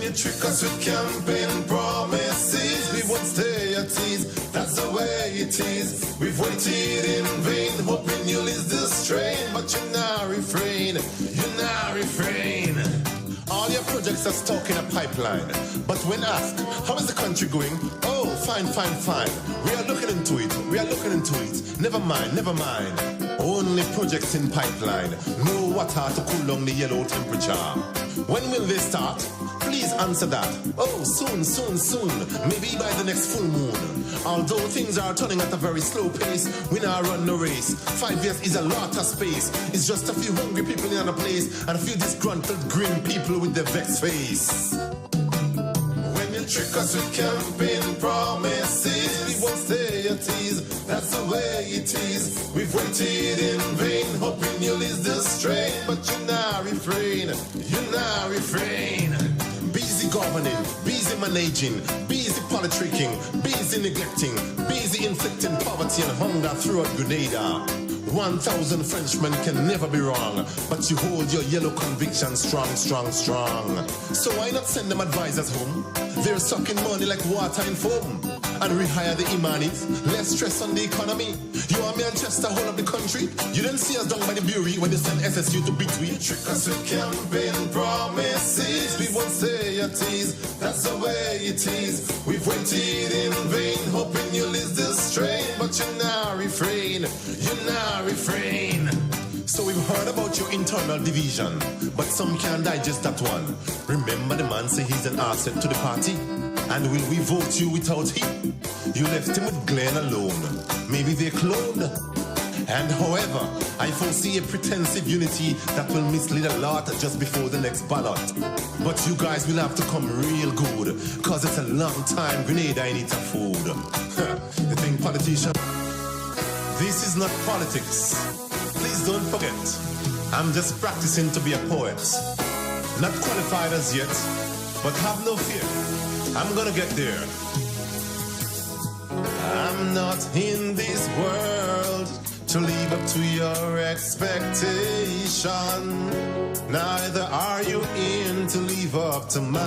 you trick us with campaign promises, we won't stay at ease. That's the way it is. We've waited in vain, hoping you'll ease the strain, but you now refrain. You now refrain. All your projects are stuck in a pipeline, but when asked, how is the country going? Oh, fine, fine, fine. We are looking into it. We are looking into it. Never mind, never mind. Only projects in pipeline. No water to cool down the yellow temperature. When will they start? Please answer that. Oh, soon, soon, soon. Maybe by the next full moon. Although things are turning at a very slow pace, we now run no race. 5 years is a lot of space. It's just a few hungry people in a place and a few disgruntled grim people with their vexed face. When you trick us with campaign promises, we won't stay at ease. That's the way it is. We've waited in vain, hoping you'll ease the strain, but you now refrain. You now refrain. Busy governing, busy managing, busy politicking, busy neglecting, busy inflicting poverty and hunger throughout Grenada. 1,000 Frenchmen can never be wrong, but you hold your yellow conviction strong, strong, strong. So why not send them advisors home? They're sucking money like water in foam. And rehire the Imanis, less stress on the economy. You and Manchester hold up the country. You didn't see us down by the Bury when you send SSU to between. Trick us with campaign promises, we won't stay at ease. That's the way it is. We've waited in vain, hoping you'll ease the strain, but you now refrain. You now refrain. So we've heard about your internal division, but some can't digest that one. Remember the man say he's an asset to the party? And will we vote you without him? You left him with Glenn alone. Maybe they're cloned. And however, I foresee a pretensive unity that will mislead a lot just before the next ballot. But you guys will have to come real good, cause it's a long time Grenada ain't eat a food. You think politician? This is not politics. Please don't forget, I'm just practicing to be a poet. Not qualified as yet, but have no fear. I'm gonna get there. I'm not in this world to live up to your expectation. Neither are you in to live up to mine.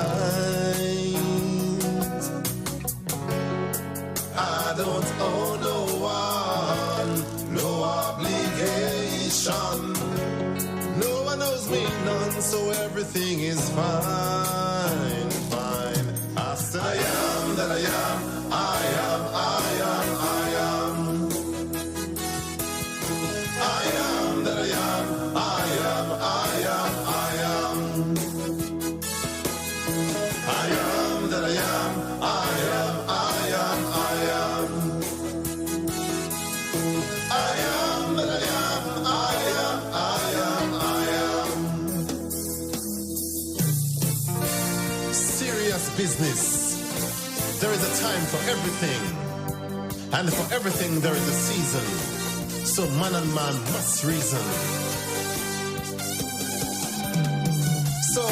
I don't owe no one, no obligation. No one owes me none, so everything is fine, fine. I am that I am, I am, I am, I am. I am that I am, I am, I am, I am. I am that I am, I am, I am, I am. I am that I am, I am, I am, I am. Serious business. There is a time for everything, and for everything there is a season. So man and man must reason. So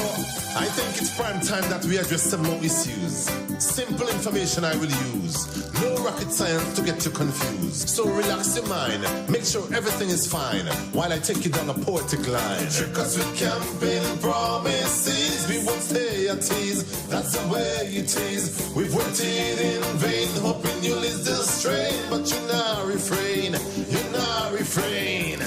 I think it's prime time that we address some more issues. Simple information I will use. No rocket science to get you confused. So relax your mind, make sure everything is fine, while I take you down a poetic line. Trick us with campaign promises, we won't stay at ease. That's the way it is. We've waited in vain, hoping you'll ease the strain, but you now refrain. You now refrain.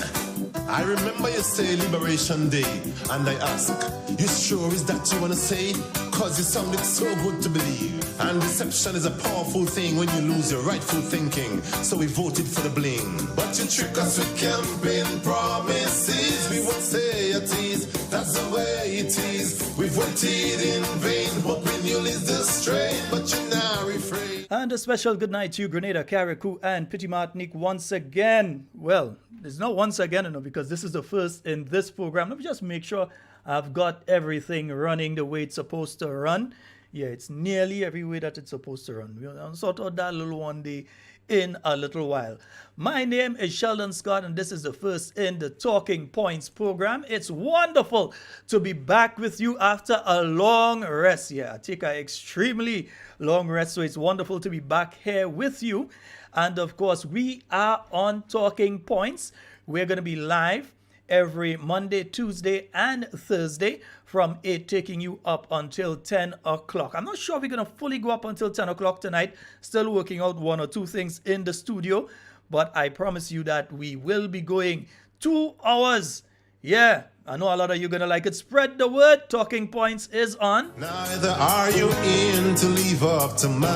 I remember you say Liberation Day, and I ask, you sure is that you wanna say? Cause you sounded so good to believe. And deception is a powerful thing when you lose your rightful thinking. So we voted for the bling. But you trick us with campaign promises, we won't stay at ease. That's the way it is. We've waited in vain, hoping you'll ease the strain, but you now refrain. And a special good night to you, Grenada, Carriacou, and Petit Martinique once again. Well, there's no once again, because this is the first in this program. Let me just make sure I've got everything running the way it's supposed to run. Yeah, it's nearly every way that it's supposed to run. We'll sort out that little one day in a little while. My name is Sheldon Scott, and this is the first in the Talking Points program. It's wonderful to be back with you after a long rest. Yeah, I take an extremely long rest, so it's wonderful to be back here with you. And of course, we are on Talking Points. We're going to be live every Monday, Tuesday, and Thursday from 8, taking you up until 10 o'clock. I'm not sure we're going to fully go up until 10 o'clock tonight. Still working out one or two things in the studio. But I promise you that we will be going 2 hours. Yeah, I know a lot of you going to like it. Spread the word. Talking Points is on. Neither are you in to leave up to mine.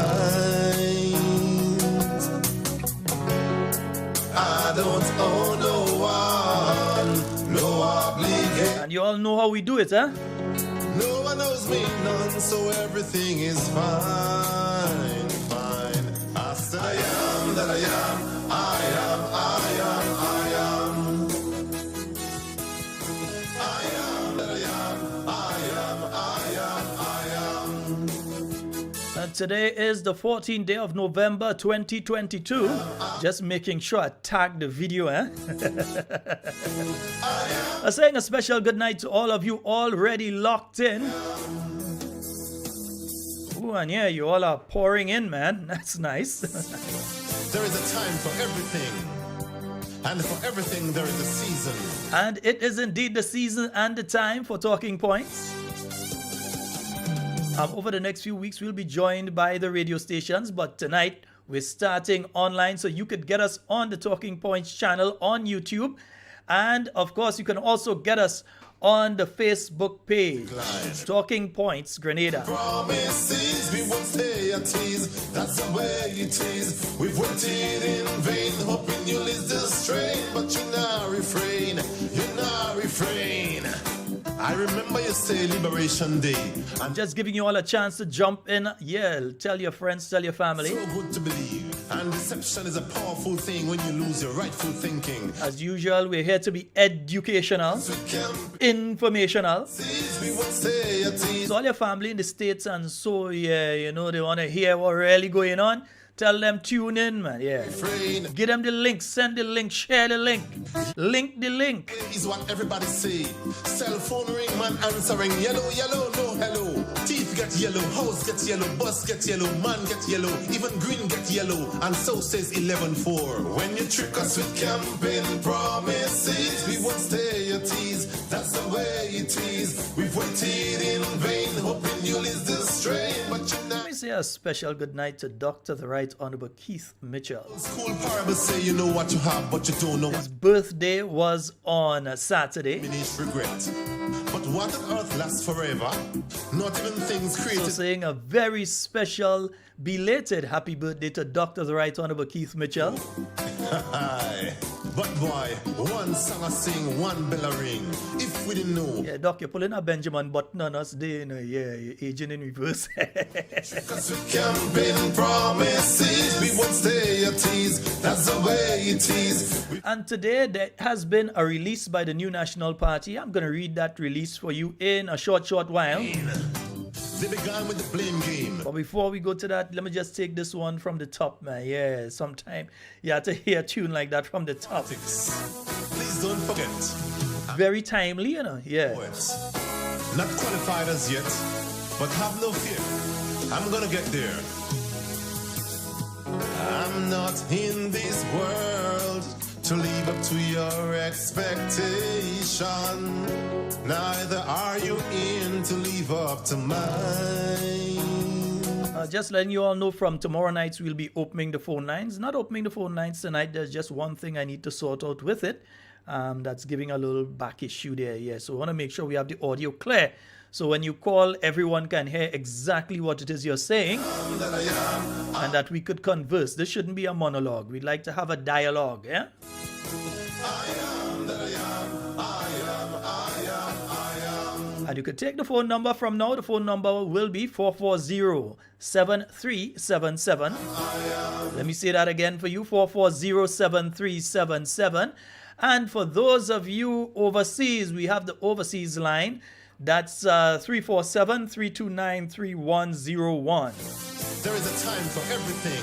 I don't owe no one, no obligation. And you all know how we do it, huh? No one owes me none, so everything is fine, fine. I said I am that I am, I am, I am, I am. I am that I am, I am, I am, I am. And today is the 14th day of November 2022. Just making sure I tag the video, eh? I'm saying a special good night to all of you already locked in. Ooh, and yeah, you all are pouring in, man. That's nice. There is a time for everything, and for everything there is a season. And it is indeed the season and the time for Talking Points. Over the next few weeks, we'll be joined by the radio stations, but tonight we're starting online, so you could get us on the Talking Points channel on YouTube. And of course, you can also get us on the Facebook page, Talking Points Grenada. Promises we won't stay at ease. That's the way it is. We've waited in vain, hoping you'll ease the strain, but you now refrain. You now refrain. I remember you say Liberation Day. I'm just giving you all a chance to jump in. Yeah, tell your friends, tell your family. So good to believe. And deception is a powerful thing when you lose your rightful thinking. As usual, we're here to be educational, informational. We won't stay at ease. So all your family in the States and so, yeah, you know, they want to hear what really going on. Tell them tune in, man. Yeah. Give them the link, send the link, share the link. Link the link. Is what everybody say. Cell phone ring, man answering yellow, yellow, no hello. Teeth get yellow, house get yellow, bus get yellow, man get yellow, even green get yellow, and so says 11-4. When you trick us with campaign promises, we won't stay at ease. That's the way it is. We've waited in vain, hoping you'll ease the strain, but you're not. Let me say a special good night to Dr. the Right Honorable Keith Mitchell. School parables say you know what you have, but you don't know His birthday was on Saturday. Finish regret. But what on earth lasts forever? Not even things So created. saying a very special, belated happy birthday to Dr. the Right Honorable Keith Mitchell. Aye. But boy, one song I sing, one bell I ring. If we didn't know, Yeah, Doc, you're pulling a Benjamin Button on us there, you know, yeah, you're aging in reverse. cause with campaign promises, we won't stay at ease. That's the way it is. And today there has been a release by the new National Party. I'm going to read that release for you in a short while. They began with the blame game. But before we go to that, let me just take this one from the top, man. Yeah, sometime you have to hear a tune like that from the top. Please don't forget. Very timely, you know, yeah. Poets. Not qualified as yet, but have no fear. I'm gonna get there. I'm not in this world to live up to your expectation. Neither are you in to live up to mine. Just letting you all know, from tomorrow nights we'll be opening the phone lines. Not opening the phone lines tonight. There's just one thing I need to sort out with it. That's giving a little back issue there. Yeah, so we want to make sure we have the audio clear. So when you call, everyone can hear exactly what it is you're saying, and that we could converse. This shouldn't be a monologue. We'd like to have a dialogue, yeah? And you could take the phone number from now. The phone number will be 440-7377. Let me say that again for you, 440-7377. And for those of you overseas, we have the overseas line. That's 347-329-3101. There is a time for everything.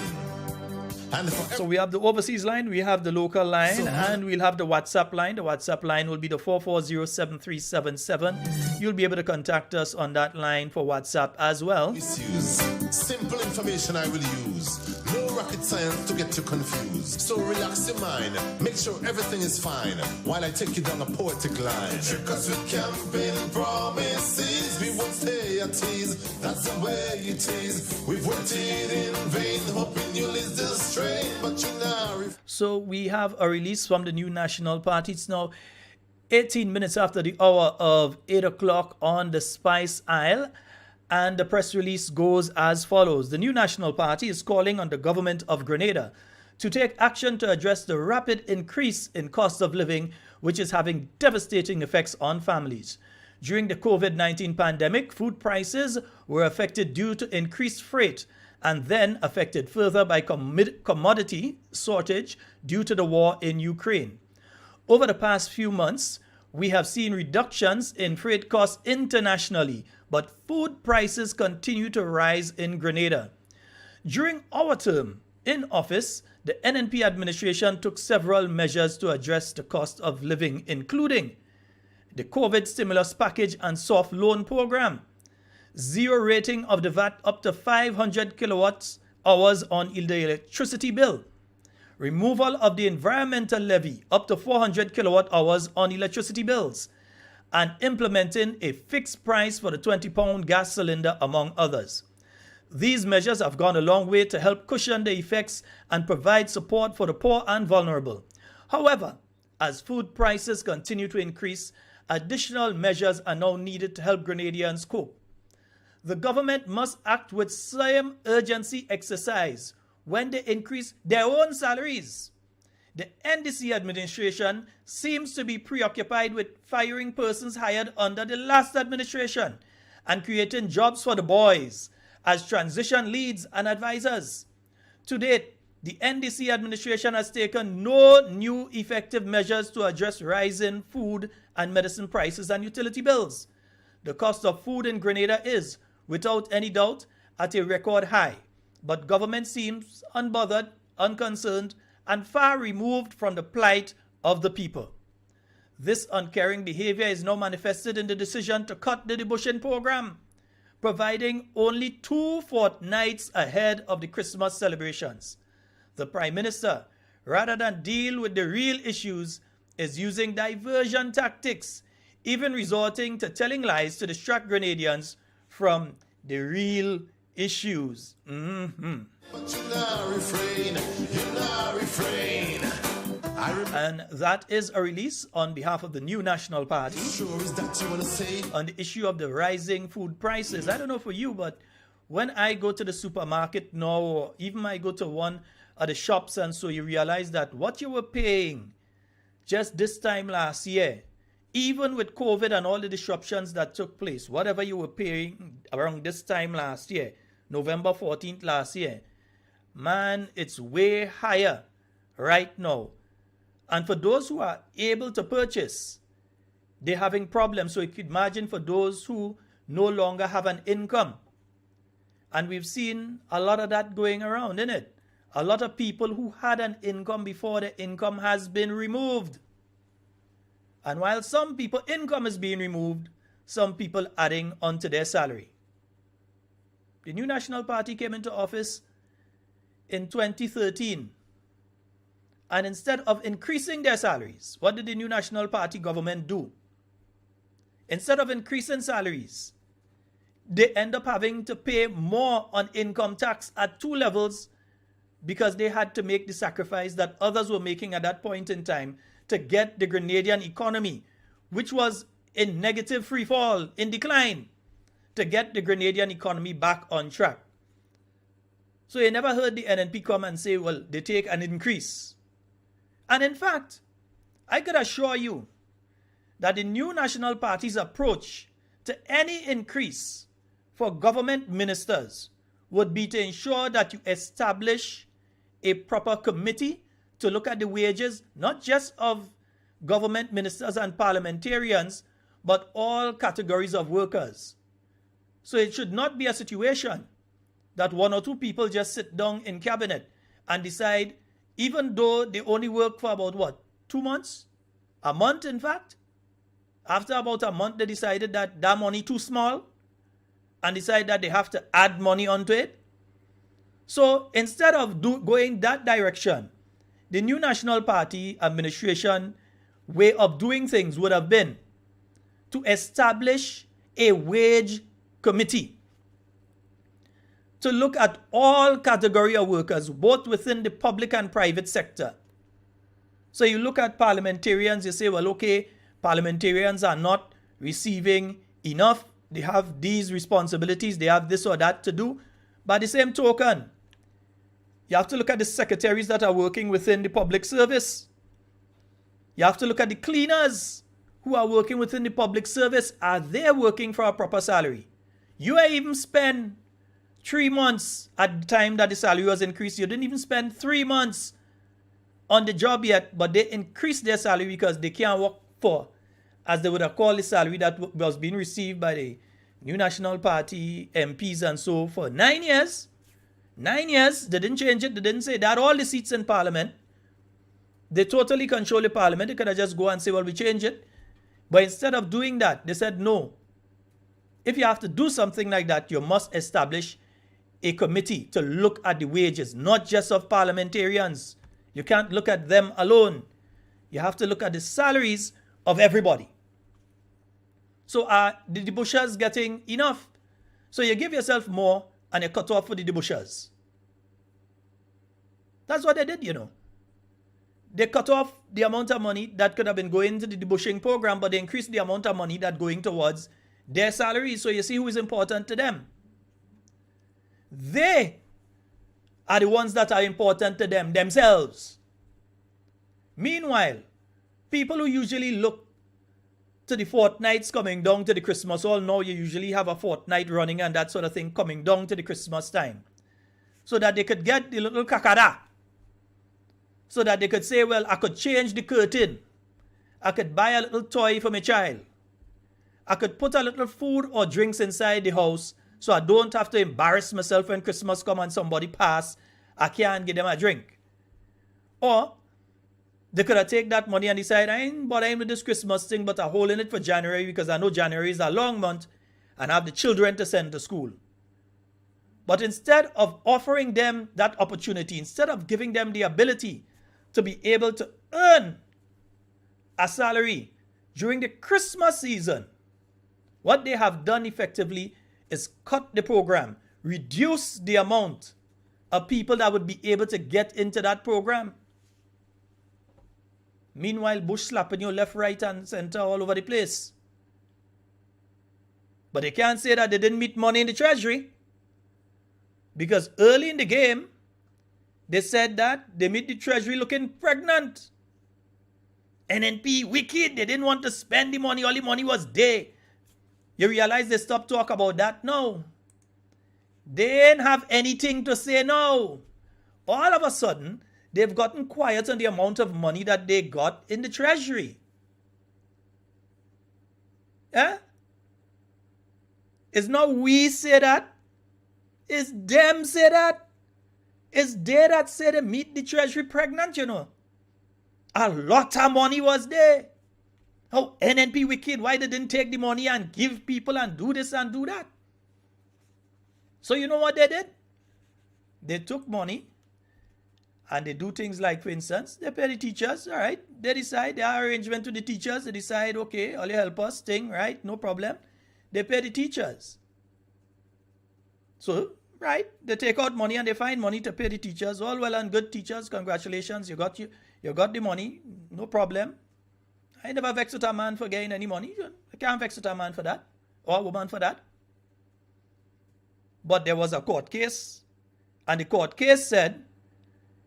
And for So we have the overseas line, we have the local line, and we'll have the WhatsApp line. The WhatsApp line will be the 440-7377. You'll be able to contact us on that line for WhatsApp as well. misuse. Simple information I will use. No rocket science to get you confused. So relax your mind, make sure everything is fine, while I take you down a poetic line. Trick us with campaign promises, we won't stay at ease, that's the way it is. We've waited in vain, hoping you'll ease the strain, but you're now. So we have a release from the new National Party. It's now 18 minutes after the hour of 8 o'clock on the Spice Isle. And the press release goes as follows. The new National Party is calling on the government of Grenada to take action to address the rapid increase in cost of living, which is having devastating effects on families. During the COVID-19 pandemic, food prices were affected due to increased freight and then affected further by commodity shortage due to the war in Ukraine. Over the past few months, we have seen reductions in freight costs internationally, but food prices continue to rise in Grenada. During our term in office, the NNP administration took several measures to address the cost of living, including the COVID stimulus package and soft loan program, zero rating of the VAT up to 500 kilowatt hours on the electricity bill, removal of the environmental levy up to 400 kilowatt hours on electricity bills, and implementing a fixed price for the 20-pound gas cylinder, among others. These measures have gone a long way to help cushion the effects and provide support for the poor and vulnerable. However, as food prices continue to increase, additional measures are now needed to help Grenadians cope. The government must act with same urgency exercise when they increase their own salaries. The NDC administration seems to be preoccupied with firing persons hired under the last administration and creating jobs for the boys as transition leads and advisors. To date, the NDC administration has taken no new effective measures to address rising food and medicine prices and utility bills. The cost of food in Grenada is, without any doubt, at a record high, but government seems unbothered, unconcerned, and far removed from the plight of the people. This uncaring behavior is now manifested in the decision to cut the debushing program, providing only 2 fortnights ahead of the Christmas celebrations. The Prime Minister, rather than deal with the real issues, is using diversion tactics, even resorting to telling lies to distract Grenadians from the real issues. But you now refrain, you now refrain. And that is a release on behalf of the new National Party Sure is that you want to say? on the issue of the rising food prices. I don't know for you, but when I go to the supermarket now, or even I go to one of the shops, and so you realize that what you were paying just this time last year, even with COVID and all the disruptions that took place, whatever you were paying around this time last year, November 14th last year, man, it's way higher right now. And for those who are able to purchase, they're having problems. So you could imagine for those who no longer have an income. And we've seen a lot of that going around, isn't it? A lot of people who had an income before, the income has been removed. And while some people income is being removed, some people adding onto their salary. The new National Party came into office in 2013. And instead of increasing their salaries, what did the new National Party government do? Instead of increasing salaries, they end up having to pay more on income tax at 2 levels because they had to make the sacrifice that others were making at that point in time to get the Grenadian economy, which was in negative free fall, in decline, to get the Grenadian economy back on track. So you never heard the NNP come and say, well, they take an increase. And in fact, I could assure you that the new National Party's approach to any increase for government ministers would be to ensure that you establish a proper committee to look at the wages, not just of government ministers and parliamentarians, but all categories of workers. So it should not be a situation that 1 or 2 people just sit down in cabinet and decide, even though they only work for about 2 months? A month, in fact? After about a month, they decided that that money too small and decide that they have to add money onto it. So instead of going that direction, the new National Party administration way of doing things would have been to establish a wage committee to look at all category of workers, both within the public and private sector. So you look at parliamentarians, you say, well, okay, parliamentarians are not receiving enough. They have these responsibilities, they have this or that to do. By the same token, you have to look at the secretaries that are working within the public service. You have to look at the cleaners who are working within the public service. Are they working for a proper salary? You ain't even spend 3 months at the time that the salary was increased. You didn't even spend 3 months on the job yet, but they increased their salary because they can't work for, as they would have called the salary that was being received by the new National Party MPs and so for 9 years. 9 years, they didn't change it. They didn't say that all the seats in parliament. They totally control the parliament. They could have just go and say, well, we change it. But instead of doing that, they said, no. If you have to do something like that, you must establish a committee to look at the wages, not just of parliamentarians. You can't look at them alone. You have to look at the salaries of everybody. So are the debushers getting enough? So you give yourself more and you cut off for the debushers. That's what they did, you know. They cut off the amount of money that could have been going to the debushing program, but they increased the amount of money that going towards their salaries. So you see who is important to them. They are the ones that are important to them themselves. Meanwhile, people who usually look to the fortnights coming down to the Christmas, all know you usually have a fortnight running and that sort of thing coming down to the Christmas time, so that they could get the little kakada, so that they could say, well, I could change the curtain, I could buy a little toy for my child, I could put a little food or drinks inside the house, so I don't have to embarrass myself when Christmas come and somebody pass, I can't give them a drink. Or they could have taken that money and decide, I ain't bothering with this Christmas thing, but I'm holding it for January because I know January is a long month and I have the children to send to school. But instead of offering them that opportunity, instead of giving them the ability to be able to earn a salary during the Christmas season, what they have done effectively is cut the program, reduce the amount of people that would be able to get into that program. Meanwhile, bush slapping you left, right, and center all over the place. But they can't say that they didn't meet money in the treasury, because early in the game, they said that they meet the treasury looking pregnant. NNP wicked, they didn't want to spend the money, all the money was there. You realize they stopped talking about that now. They didn't have anything to say now. All of a sudden, they've gotten quiet on the amount of money that they got in the treasury. Yeah? It's not we say that. It's them say that. It's they that say they meet the treasury pregnant, you know. A lot of money was there. Oh, NNP wicked, why they didn't take the money and give people and do this and do that? So you know what they did? They took money and they do things like, for instance, they pay the teachers, all right. They decide, they have arrangement with the teachers. They decide, okay, all you help us, thing, right, no problem. They pay the teachers. So, right, they take out money and they find money to pay the teachers. All well and good, teachers, congratulations, you got the money, no problem. I never vex with a man for getting any money. I can't vex with a man for that, or a woman for that. But there was a court case, and the court case said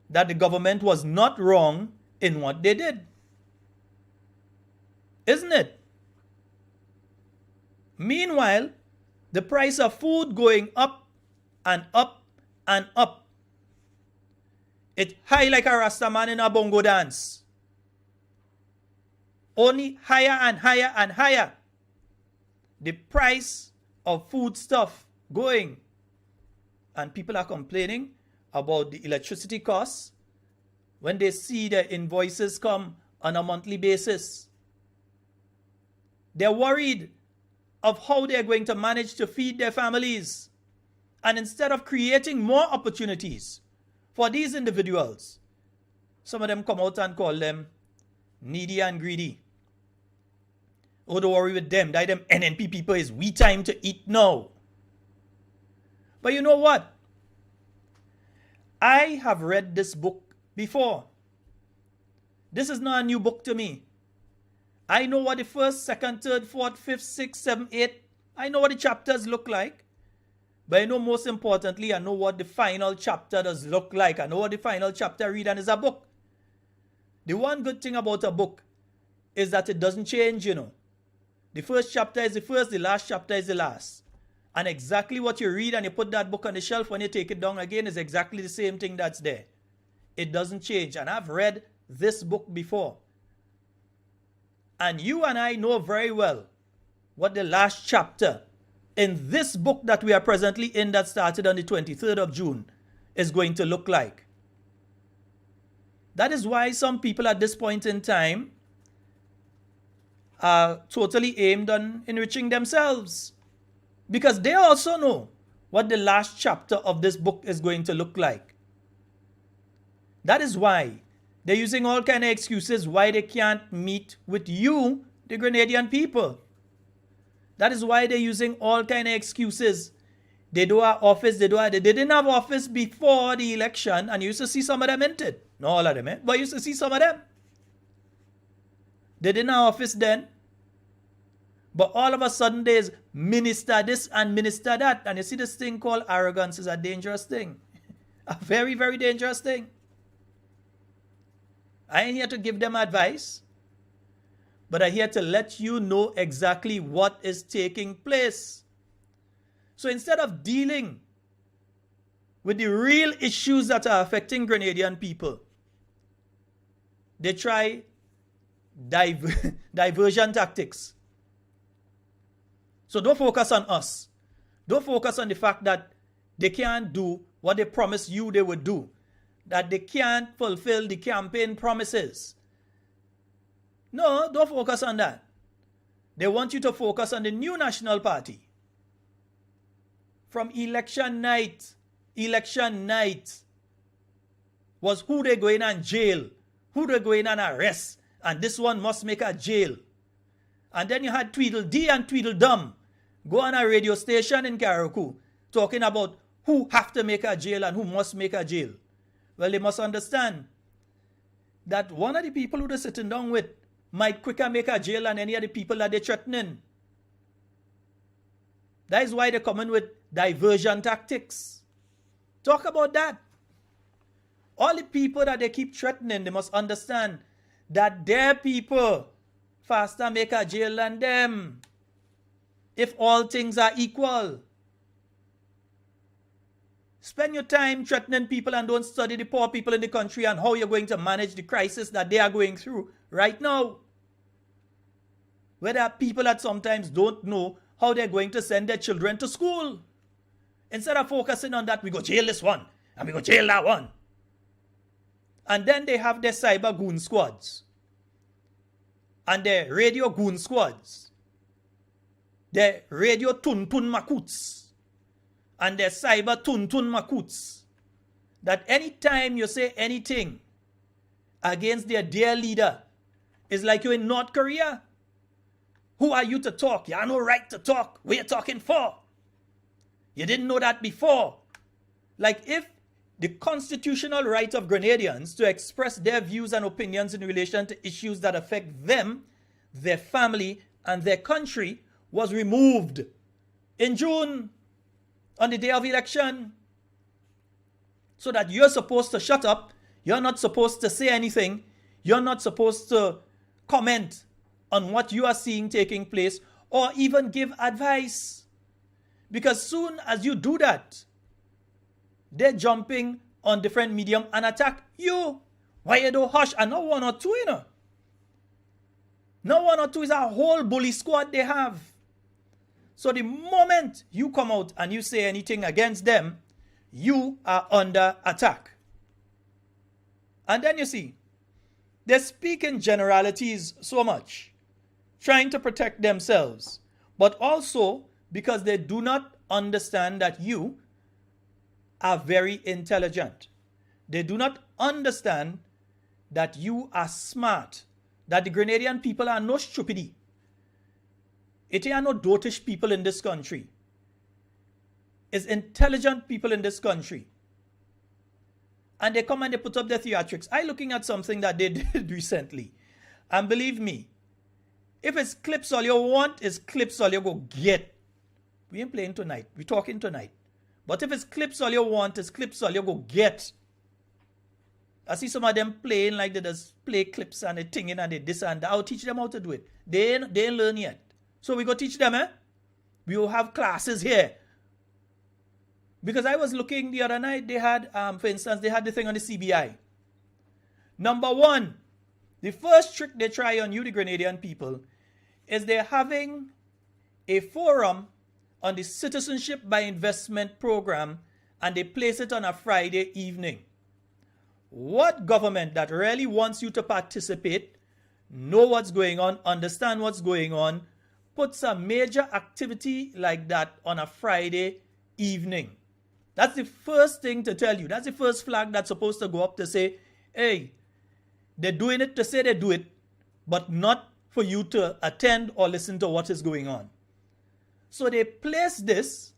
that the government was not wrong in what they did. Isn't it? Meanwhile, the price of food going up and up and up. It's high like a Rasta man in a bongo dance. Only higher and higher and higher. The price of food stuff going. And people are complaining about the electricity costs when they see their invoices come on a monthly basis. They're worried of how they're going to manage to feed their families. And instead of creating more opportunities for these individuals, some of them come out and call them needy and greedy. Oh, don't worry with them. That them NNP people is we time to eat now. But you know what? I have read this book before. This is not a new book to me. I know what the first, second, third, fourth, fifth, sixth, seventh, eighth, I know what the chapters look like. But I know most importantly, I know what the final chapter does look like. I know what the final chapter read, and it's a book. The one good thing about a book is that it doesn't change, you know. The first chapter is the first, the last chapter is the last. And exactly what you read and you put that book on the shelf, when you take it down again, is exactly the same thing that's there. It doesn't change. And I've read this book before. And you and I know very well what the last chapter in this book that we are presently in, that started on the 23rd of June, is going to look like. That is why some people at this point in time are totally aimed on enriching themselves, because they also know what the last chapter of this book is going to look like. That is why they're using all kind of excuses why they can't meet with you, the Grenadian people. That is why they're using all kind of excuses. They don't have office, they didn't have office before the election, and you used to see some of them in it. Not all of them, but you used to see some of them. They didn't have office then. But all of a sudden there's minister this and minister that. And you see, this thing called arrogance is a dangerous thing. A very, very dangerous thing. I ain't here to give them advice, but I'm here to let you know exactly what is taking place. So instead of dealing with the real issues that are affecting Grenadian people, they try diversion tactics. So don't focus on us. Don't focus on the fact that they can't do what they promised you they would do, that they can't fulfill the campaign promises. No, don't focus on that. They want you to focus on the new National Party. From election night was who they go in and jail, who they go in and arrest, and this one must make a jail. And then you had Tweedledee and Tweedledum go on a radio station in Carriacou talking about who have to make a jail and who must make a jail. Well, they must understand that one of the people who they're sitting down with might quicker make a jail than any of the people that they're threatening. That is why they're coming with diversion tactics. Talk about that. All the people that they keep threatening, they must understand that their people faster make a jail than them, if all things are equal. Spend your time threatening people and don't study the poor people in the country and how you're going to manage the crisis that they are going through right now. Where there are people that sometimes don't know how they're going to send their children to school. Instead of focusing on that, we go jail this one and we go jail that one. And then they have their cyber goon squads and their radio goon squads, their radio tuntun makuts and their cyber tuntun makuts, that anytime you say anything against their dear leader, it's like you're in North Korea. Who are you to talk? You have no right to talk. What are you talking for? You didn't know that before. Like if the constitutional right of Grenadians to express their views and opinions in relation to issues that affect them, their family, and their country was removed in June on the day of election. So that you're supposed to shut up, you're not supposed to say anything, you're not supposed to comment on what you are seeing taking place or even give advice. Because soon as you do that, they're jumping on different medium and attack you. Why you don't hush? And not one or two, you know. Not one or two, is a whole bully squad they have. So the moment you come out and you say anything against them, you are under attack. And then you see, they speak in generalities so much, trying to protect themselves, but also because they do not understand that you, are very intelligent. They do not understand that you are smart, that the Grenadian people are no stupidity. It are no dotish people in this country. It's intelligent people in this country. And they come and they put up their theatrics. I'm looking at something that they did recently. And believe me, if it's clips all you want, it's clips all you go get. We ain't playing tonight. We're talking tonight. But if it's clips all you want, it's clips all you go get. I see some of them playing like they just play clips and they thing in and they this and that. I'll teach them how to do it. They ain't learn yet. So we go teach them, eh? We will have classes here. Because I was looking the other night, they had, for instance, they had the thing on the CBI. Number one, the first trick they try on you, the Grenadian people, is they're having a forum on the Citizenship by Investment program, and they place it on a Friday evening. What government that really wants you to participate, know what's going on, understand what's going on, puts a major activity like that on a Friday evening? That's the first thing to tell you. That's the first flag that's supposed to go up to say, hey, they're doing it to say they do it, but not for you to attend or listen to what is going on. So they place this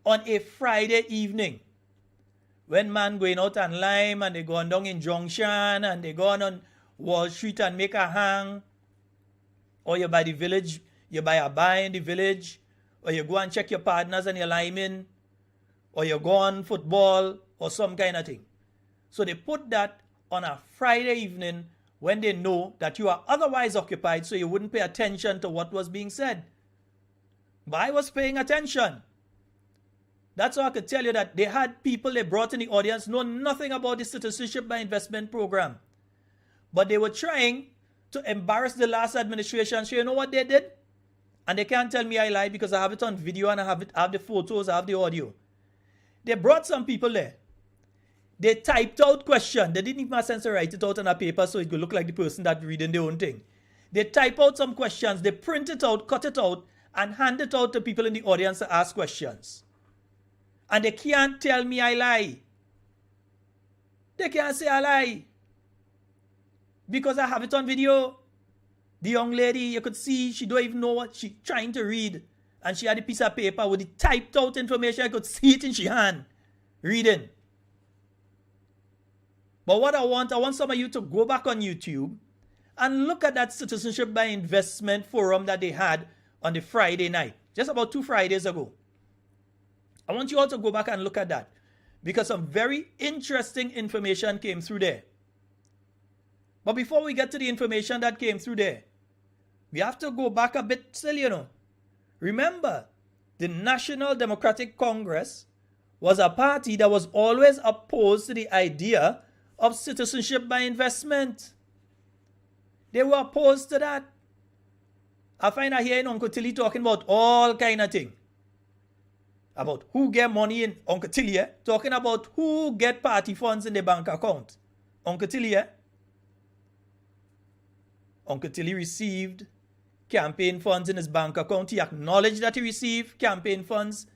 on a Friday evening. When man going out on Lime and they go on down in Junction and they go on Wall Street and make a hang, or you buy the village, you buy a buy in the village, or you go and check your partners and your linemen, or you go on football or some kind of thing. So they put that on a Friday evening when they know that you are otherwise occupied, so you wouldn't pay attention to what was being said. But I was paying attention. That's how I could tell you that they had people they brought in the audience know nothing about the Citizenship by Investment program. But they were trying to embarrass the last administration. So you know what they did? And they can't tell me I lie because I have it on video and I have the photos, I have the audio. They brought some people there. They typed out questions. They didn't even have sense to write it out on a paper so it could look like the person that reading their own thing. They type out some questions. They print it out, cut it out, and hand it out to people in the audience to ask questions. And they can't tell me I lie. They can't say I lie. Because I have it on video. The young lady, you could see, she don't even know what she's trying to read. And she had a piece of paper with the typed out information. I could see it in her hand. Reading. But what I want some of you to go back on YouTube and look at that Citizenship by Investment forum that they had on the Friday night. Just about 2 Fridays ago. I want you all to go back and look at that. Because some very interesting information came through there. But before we get to the information that came through there, we have to go back a bit still, you know. Remember, the National Democratic Congress was a party that was always opposed to the idea of citizenship by investment. They were opposed to that. I find I hear in Uncle Tilly talking about all kind of things. About who get money in Uncle Tilly, talking about who get party funds in the bank account. Uncle Tilly, Uncle Tilly received campaign funds in his bank account. He acknowledged that he received campaign funds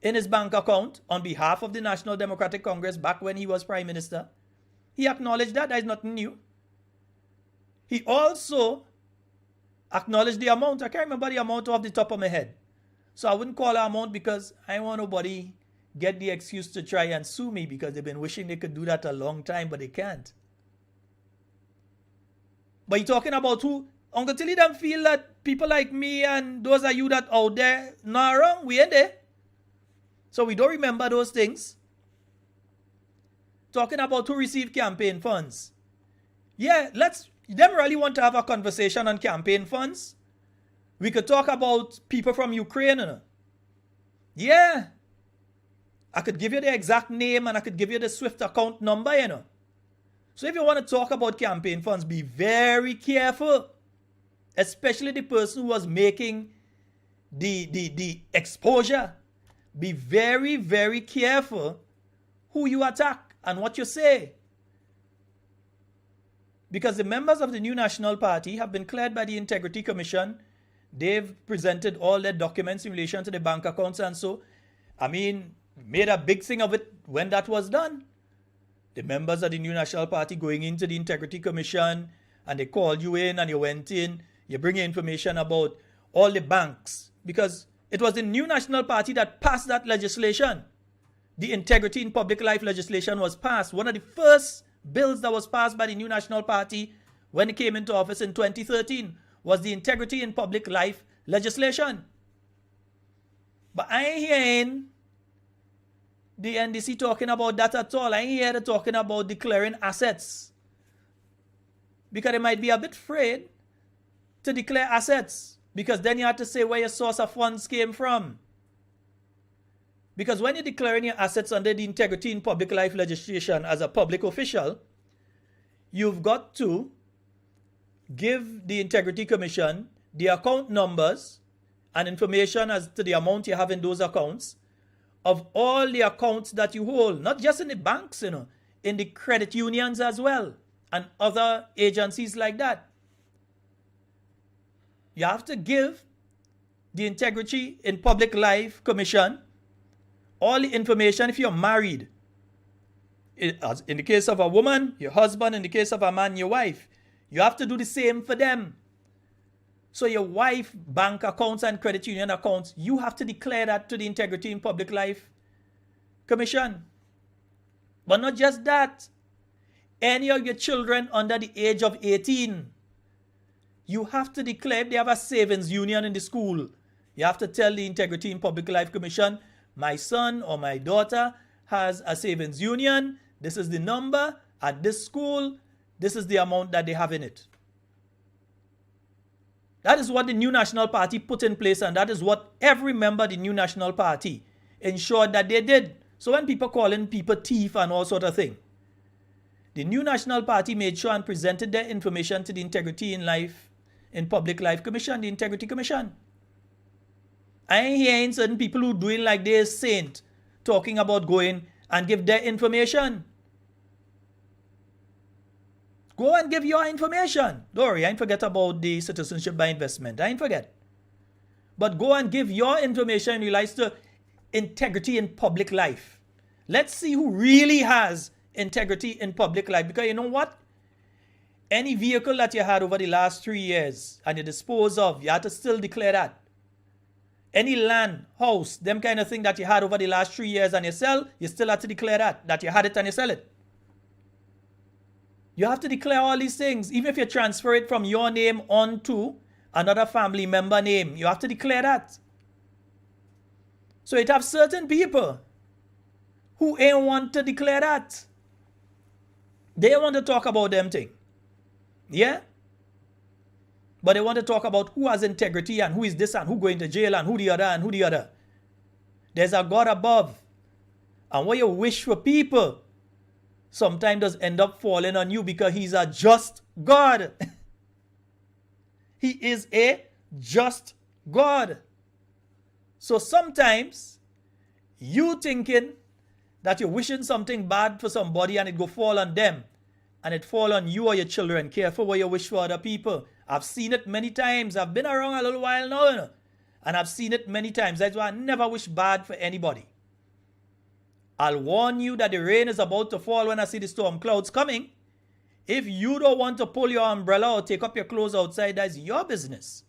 in his bank account on behalf of the National Democratic Congress back when he was Prime Minister. He acknowledged that. That is nothing new. He also acknowledged the amount. I can't remember the amount off the top of my head. So I wouldn't call the amount because I don't want nobody get the excuse to try and sue me because they've been wishing they could do that a long time, but they can't. But you're talking about who? Uncle Tilly them feel that people like me and those of you that out there not wrong. We ain't there. So we don't remember those things. Talking about who received campaign funds. Yeah, them really want to have a conversation on campaign funds. We could talk about people from Ukraine. You know? Yeah. I could give you the exact name and I could give you the SWIFT account number, you know. So if you want to talk about campaign funds, be very careful. Especially the person who was making the exposure. Be very, very careful who you attack and what you say. Because the members of the new National Party have been cleared by the Integrity Commission. They've presented all their documents in relation to the bank accounts and so. I mean, made a big thing of it when that was done. The members of the New National Party going into the Integrity Commission, and they called you in and you went in, you bring information about all the banks, because it was the New National Party that passed that legislation. The Integrity in Public Life legislation was passed. One of the first bills that was passed by the New National Party when it came into office in 2013 was the Integrity in Public Life legislation. But I ain't hearing the NDC talking about that at all. I ain't hear them talking about declaring assets, because they might be a bit afraid to declare assets, because then you have to say where your source of funds came from. Because when you're declaring your assets under the Integrity in Public Life legislation as a public official, you've got to give the Integrity Commission the account numbers and information as to the amount you have in those accounts of all the accounts that you hold, not just in the banks, in the credit unions as well, and other agencies like that. You have to give the Integrity in Public Life Commission all the information if you're married. As in the case of a woman, your husband; in the case of a man, your wife. You have to do the same for them. So your wife bank accounts and credit union accounts, you have to declare that to the Integrity in Public Life Commission. But not just that. Any of your children under the age of 18, you have to declare if they have a savings union in the school. You have to tell the Integrity in Public Life Commission, my son or my daughter has a savings union. This is the number at this school. This is the amount that they have in it. That is what the New National Party put in place, and that is what every member of the New National Party ensured that they did. So when people calling people thief and all sort of thing, the New National Party made sure and presented their information to the Integrity in Public Life Commission, the Integrity Commission. I ain't hearing certain people who doing like they're saint talking about going and give their information. Go and give your information. Don't worry, I ain't forget about the citizenship by investment. I ain't forget. But go and give your information in relation to integrity in public life. Let's see who really has integrity in public life. Because you know what? Any vehicle that you had over the last 3 years and you dispose of, you have to still declare that. Any land, house, them kind of thing that you had over the last 3 years and you sell, you still have to declare that you had it and you sell it. You have to declare all these things. Even if you transfer it from your name onto another family member name, you have to declare that. So it have certain people who ain't want to declare that. They want to talk about them thing. Yeah? But they want to talk about who has integrity and who is this and who going to jail and who the other and who the other. There's a God above. And what you wish for people sometimes does end up falling on you, because he's a just God. He is a just God. So sometimes you thinking that you're wishing something bad for somebody and it go fall on them and it fall on you or your children. Careful what you wish for other people. I've seen it many times. I've been around a little while now, and I've seen it many times. That's why I never wish bad for anybody. I'll warn you that the rain is about to fall when I see the storm clouds coming. If you don't want to pull your umbrella or take up your clothes outside, that's your business.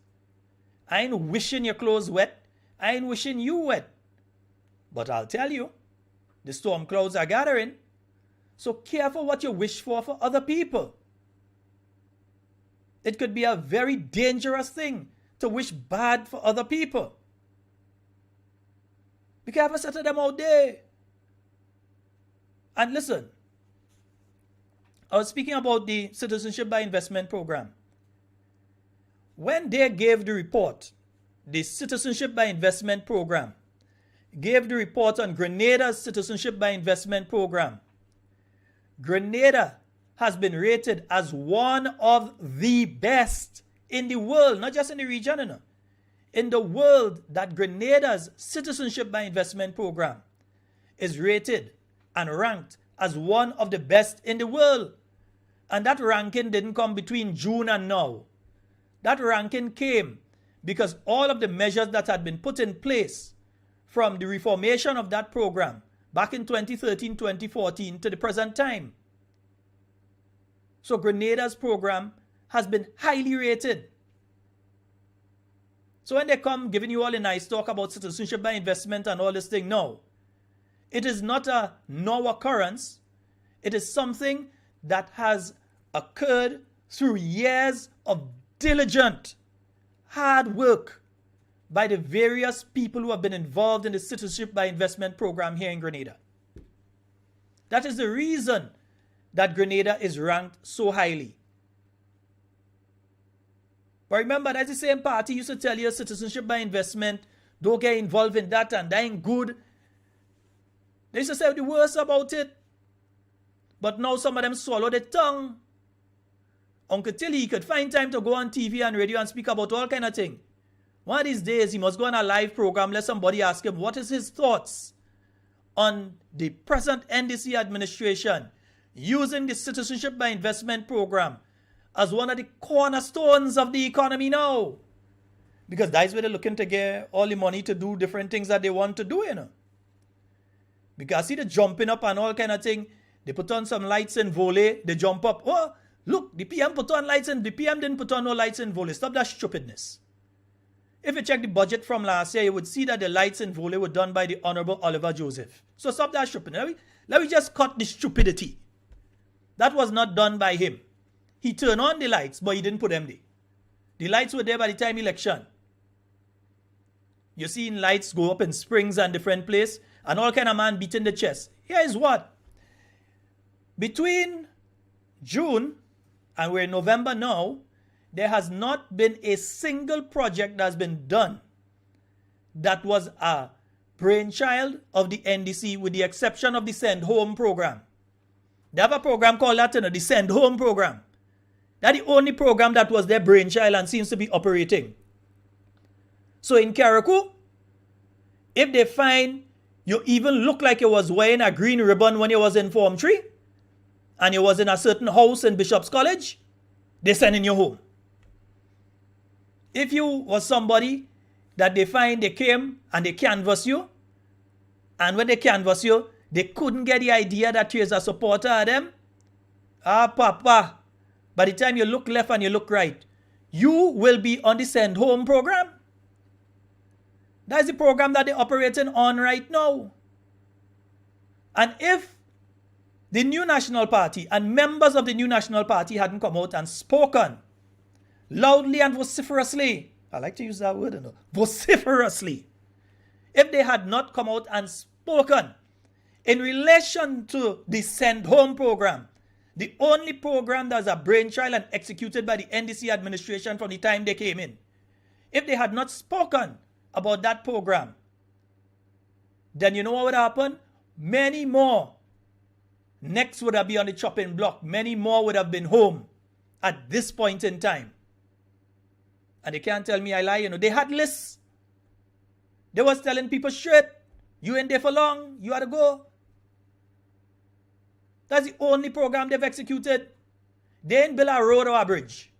I ain't wishing your clothes wet. I ain't wishing you wet. But I'll tell you, the storm clouds are gathering. So careful what you wish for other people. It could be a very dangerous thing to wish bad for other people. Be careful setting them out there. And listen, I was speaking about the Citizenship by Investment Program. When they gave the report, the Citizenship by Investment Program gave the report on Grenada's Citizenship by Investment Program. Grenada has been rated as one of the best in the world, not just in the region, in the world, that Grenada's Citizenship by Investment Program is rated and ranked as one of the best in the world. And that ranking didn't come between June and now. That ranking came because all of the measures that had been put in place from the reformation of that program back in 2013, 2014 to the present time. So Grenada's program has been highly rated. So when they come giving you all a nice talk about citizenship by investment and all this thing, no. It is not a no occurrence. It is something that has occurred through years of diligent, hard work by the various people who have been involved in the citizenship by investment program here in Grenada. That is the reason that Grenada is ranked so highly. But remember, that's the same party used to tell you citizenship by investment, don't get involved in that and that ain't good. They used to say the worst about it. But now some of them swallow their tongue. Uncle Tilly could find time to go on TV and radio and speak about all kind of thing. One of these days, he must go on a live program, let somebody ask him what is his thoughts on the present NDC administration using the citizenship by investment program as one of the cornerstones of the economy now. Because that's where they're looking to get all the money to do different things that they want to do, you know. Because see the jumping up and all kind of thing. They put on some lights in volley, they jump up. Oh, look, the PM put on lights and the PM didn't put on no lights in volley. Stop that stupidness. If you check the budget from last year, you would see that the lights in volley were done by the Honorable Oliver Joseph. So stop that stupidness. Let me just cut the stupidity. That was not done by him. He turned on the lights, but he didn't put them there. The lights were there by the time election. You're seeing lights go up in Springs and different places, and all kind of man beating the chest. Here is what. Between June and we're in November now, there has not been a single project that has been done that was a brainchild of the NDC with the exception of the Send Home program. They have a program called that, the Send Home program. That's the only program that was their brainchild and seems to be operating. So in Carriacou, if they find you even look like you was wearing a green ribbon when you was in Form 3 and you was in a certain house in Bishop's College, they sending you home. If you was somebody that they find they came and they canvass you, and when they canvass you, they couldn't get the idea that you is a supporter of them, papa, by the time you look left and you look right, you will be on the Send Home program. That's the program that they're operating on right now. And if the New National Party and members of the New National Party hadn't come out and spoken loudly and vociferously, I like to use that word, vociferously, if they had not come out and spoken in relation to the Send Home program, the only program that's a brainchild and executed by the NDC administration from the time they came in, if they had not spoken about that program, then you know what would happen? Many more next would have been on the chopping block. Many more would have been home at this point in time. And they can't tell me I lie, They had lists. They was telling people straight, you ain't there for long, you had to go. That's the only program they've executed. They ain't build a road or a bridge.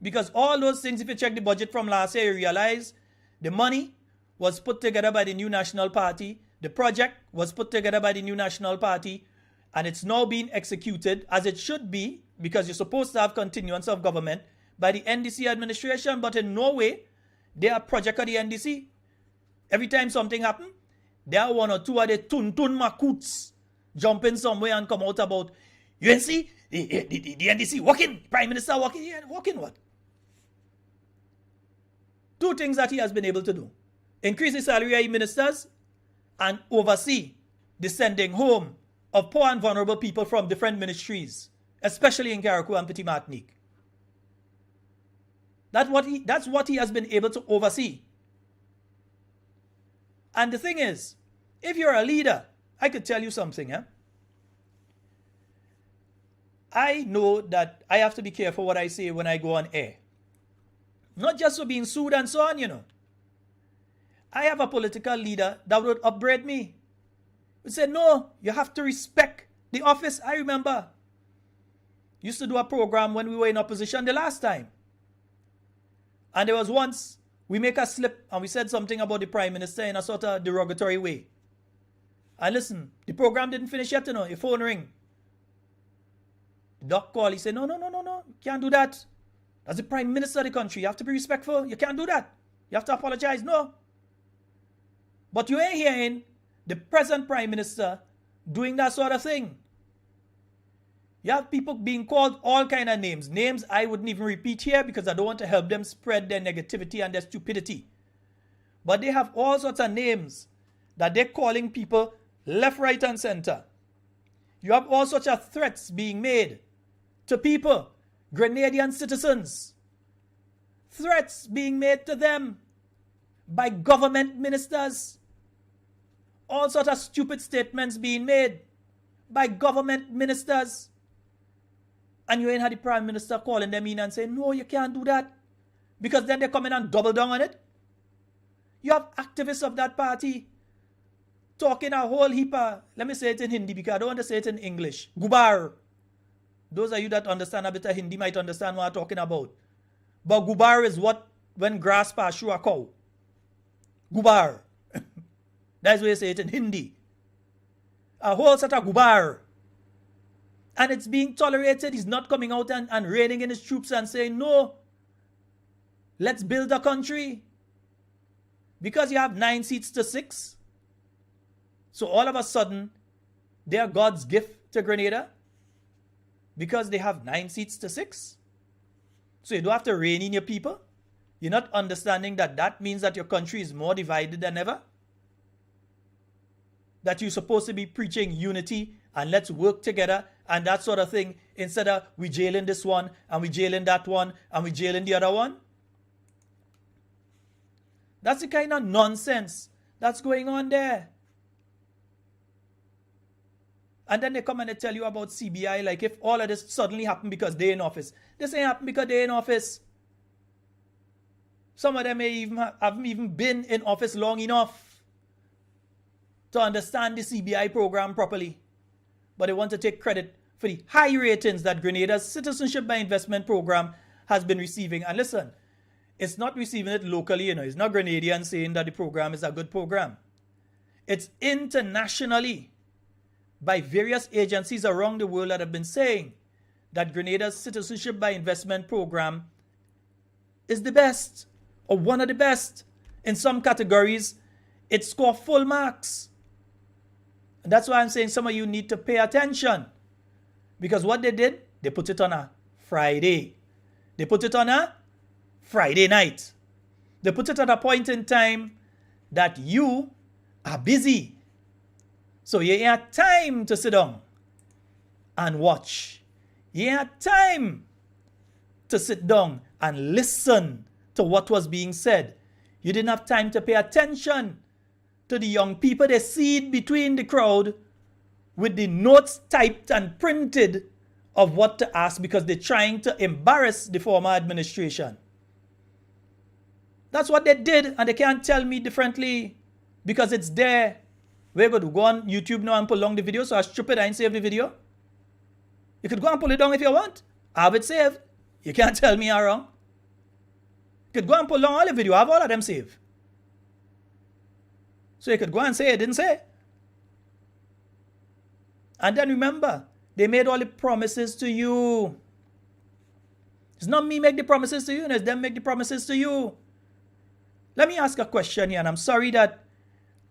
Because all those things, if you check the budget from last year, you realize the money was put together by the New National Party. The project was put together by the New National Party. And it's now being executed as it should be, because you're supposed to have continuance of government by the NDC administration, but in no way they are project of the NDC. Every time something happens, there are one or two of the tun-tun makuts jump in somewhere and come out about, you see, the NDC working, Prime Minister working, yeah, working what? Two things that he has been able to do. Increase the salary of ministers and oversee the sending home of poor and vulnerable people from different ministries, especially in Carriacou and Petit Martinique. That's what he has been able to oversee. And the thing is, if you're a leader, I could tell you something. I know that I have to be careful what I say when I go on air. Not just for being sued and so on, I have a political leader that would upbraid me. He said, no, you have to respect the office. I remember. Used to do a program when we were in opposition the last time. And there was once we make a slip and we said something about the Prime Minister in a sort of derogatory way. And listen, the program didn't finish yet, your phone ring. The doc called, he said, no, you can't do that. That's the Prime Minister of the country. You have to be respectful. You can't do that. You have to apologize. No. But you ain't hearing the present Prime Minister doing that sort of thing. You have people being called all kind of names. Names I wouldn't even repeat here because I don't want to help them spread their negativity and their stupidity. But they have all sorts of names that they're calling people left, right, and center. You have all sorts of threats being made to people, Grenadian citizens. Threats being made to them by government ministers. All sorts of stupid statements being made by government ministers. And you ain't had the Prime Minister calling them in and saying, no, you can't do that. Because then they come in and double down on it. You have activists of that party talking a whole heap of, let me say it in Hindi because I don't want to say it in English. Gubar. Those of you that understand a bit of Hindi might understand what I'm talking about. But gubar is what when grass pass through a cow. Gubar. That's why you say it in Hindi. A whole set of gubar. And it's being tolerated. He's not coming out and reining in his troops and saying, no, let's build a country. Because you have 9 seats to 6. So all of a sudden, they are God's gift to Grenada. Because they have 9 seats to 6. So you don't have to rein in your people. You're not understanding that that means that your country is more divided than ever. That you're supposed to be preaching unity and let's work together and that sort of thing, instead of we jailing this one and we jailing that one and we jailing the other one. That's the kind of nonsense that's going on there. And then they come and they tell you about CBI, like if all of this suddenly happened because they're in office. This ain't happened because they're in office. Some of them haven't even been in office long enough to understand the CBI program properly. But they want to take credit for the high ratings that Grenada's Citizenship by Investment program has been receiving. And listen, it's not receiving it locally, It's not Grenadians saying that the program is a good program. It's internationally by various agencies around the world that have been saying that Grenada's Citizenship by Investment program is the best or one of the best. In some categories, it scored full marks. And that's why I'm saying some of you need to pay attention. Because what they did, they put it on a Friday. They put it on a Friday night. They put it at a point in time that you are busy. So you ain't had time to sit down and watch. You ain't had time to sit down and listen to what was being said. You didn't have time to pay attention to the young people. They see it between the crowd with the notes typed and printed of what to ask because they're trying to embarrass the former administration. That's what they did, and they can't tell me differently because it's there. We're going to go on YouTube now and pull down the video, so I stupid I ain't save the video. You could go and pull it down if you want. I have it saved. You can't tell me I'm wrong. You could go and pull down all the video. I have all of them saved. So you could go and say it didn't say. And then remember, they made all the promises to you. It's not me make the promises to you, it's them make the promises to you. Let me ask a question here, and I'm sorry that